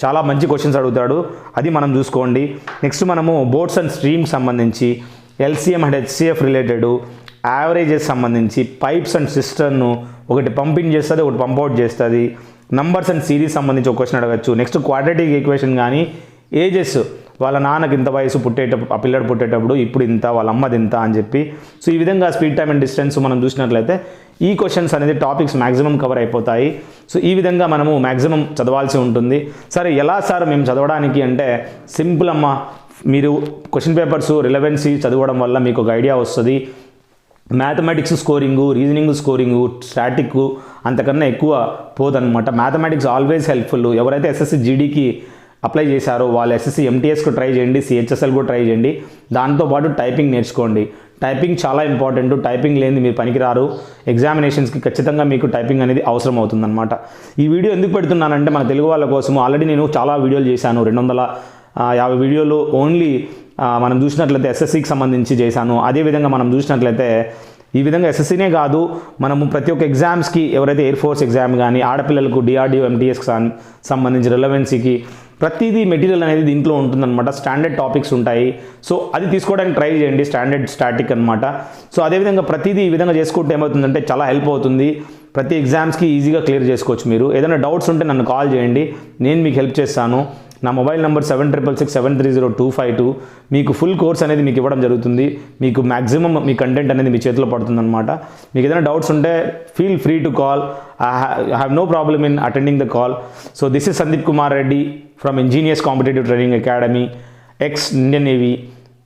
చాలా మంచి క్వశ్చన్స్ అడుగుతాడు, అది మనం చూసుకోండి. నెక్స్ట్ మనము బోర్డ్స్ అండ్ స్ట్రీమ్స్ సంబంధించి, LCM and HCF related, averages సంబంధించి, పైప్స్ అండ్ సిస్టర్ను ఒకటి పంపింగ్ చేస్తుంది, ఒకటి పంప్అవుట్ చేస్తుంది, నంబర్స్ అండ్ సిరీస్ సంబంధించి ఒక క్వశ్చన్ అడగచ్చు. నెక్స్ట్ క్వాడ్రాటిక్ ఈక్వేషన్ కానీ, ఏజెస్, వాళ్ళ నాన్నకి ఇంత వయసు ఆ పిల్లడు పుట్టేటప్పుడు ఇప్పుడు ఇంత, వాళ్ళ అమ్మది ఇంత అని చెప్పి. సో ఈ విధంగా స్పీడ్ టైమ్ అండ్ డిస్టెన్స్ మనం చూసినట్లయితే ఈ క్వశ్చన్స్ అనేది టాపిక్స్ మ్యాక్సిమం కవర్ అయిపోతాయి. సో ఈ విధంగా మనము మ్యాక్సిమం చదవాల్సి ఉంటుంది. సరే ఎలా సార్ మేము చదవడానికి అంటే సింపుల్ అమ్మ, మీరు క్వశ్చన్ పేపర్స్ రిలవెన్సీ చదవడం వల్ల మీకు ఒక ఐడియా వస్తుంది. Mathematics scoring, reasoning scoring, static అంతకన్నా ఎక్కువ పోదన్నమాట. Mathematics always helpful. ఎవరైతే ఎస్ఎస్సి జీడీకి అప్లై చేశారో వాళ్ళు ఎస్ఎస్సి ఎంటీఎస్కు ట్రై చేయండి, సిహెచ్ఎస్ఎల్ కూడా ట్రై చేయండి. దాంతోపాటు టైపింగ్ నేర్చుకోండి. టైపింగ్ చాలా ఇంపార్టెంట్. టైపింగ్ లేనిది మీరు పనికిరారు. ఎగ్జామినేషన్స్కి ఖచ్చితంగా మీకు టైపింగ్ అనేది అవసరం అవుతుందన్నమాట. ఈ వీడియో ఎందుకు పెడుతున్నానంటే మన తెలుగు వాళ్ళ కోసం. ఆల్రెడీ నేను చాలా వీడియోలు చేశాను, 250 వీడియోలు ఓన్లీ మనం చూసినట్లయితే ఎస్ఎస్సికి సంబంధించి చేశాను. అదేవిధంగా మనం చూసినట్లయితే ఈ విధంగా ఎస్ఎస్సీనే కాదు, మనము ప్రతి ఒక్క ఎగ్జామ్స్కి, ఎవరైతే ఎయిర్ ఫోర్స్ ఎగ్జామ్ కానీ, ఆడపిల్లలకు డిఆర్డిఓ ఎంటీఎస్కి సంబంధించి రిలవెన్సీకి ప్రతిదీ మెటీరియల్ అనేది దీంట్లో ఉంటుందన్నమాట. స్టాండర్డ్ టాపిక్స్ ఉంటాయి. సో అది తీసుకోవడానికి ట్రై చేయండి, స్టాండర్డ్ స్టాటిక్ అనమాట. సో అదేవిధంగా ప్రతిదీ ఈ విధంగా చేసుకుంటే ఏమవుతుందంటే చాలా హెల్ప్ అవుతుంది. ప్రతి ఎగ్జామ్స్కి ఈజీగా క్లియర్ చేసుకోవచ్చు. మీరు ఏదైనా డౌట్స్ ఉంటే నన్ను కాల్ చేయండి, నేను మీకు హెల్ప్ చేస్తాను. నా మొబైల్ నెంబర్ 7667302252. మీకు ఫుల్ కోర్స్ అనేది మీకు ఇవ్వడం జరుగుతుంది. మీకు మ్యాక్సిమం మీ కంటెంట్ అనేది మీ చేతిలో పడుతుందన్నమాట. మీకు ఏదైనా డౌట్స్ ఉంటే feel free to call. I have no problem in attending the call. So this is Sandeep Kumar Reddy from engineers competitive training academy, ex Indian navy.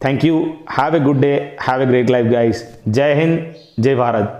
Thank you. Have a good day. Have a great life guys. Jai Hind, జై భారత్.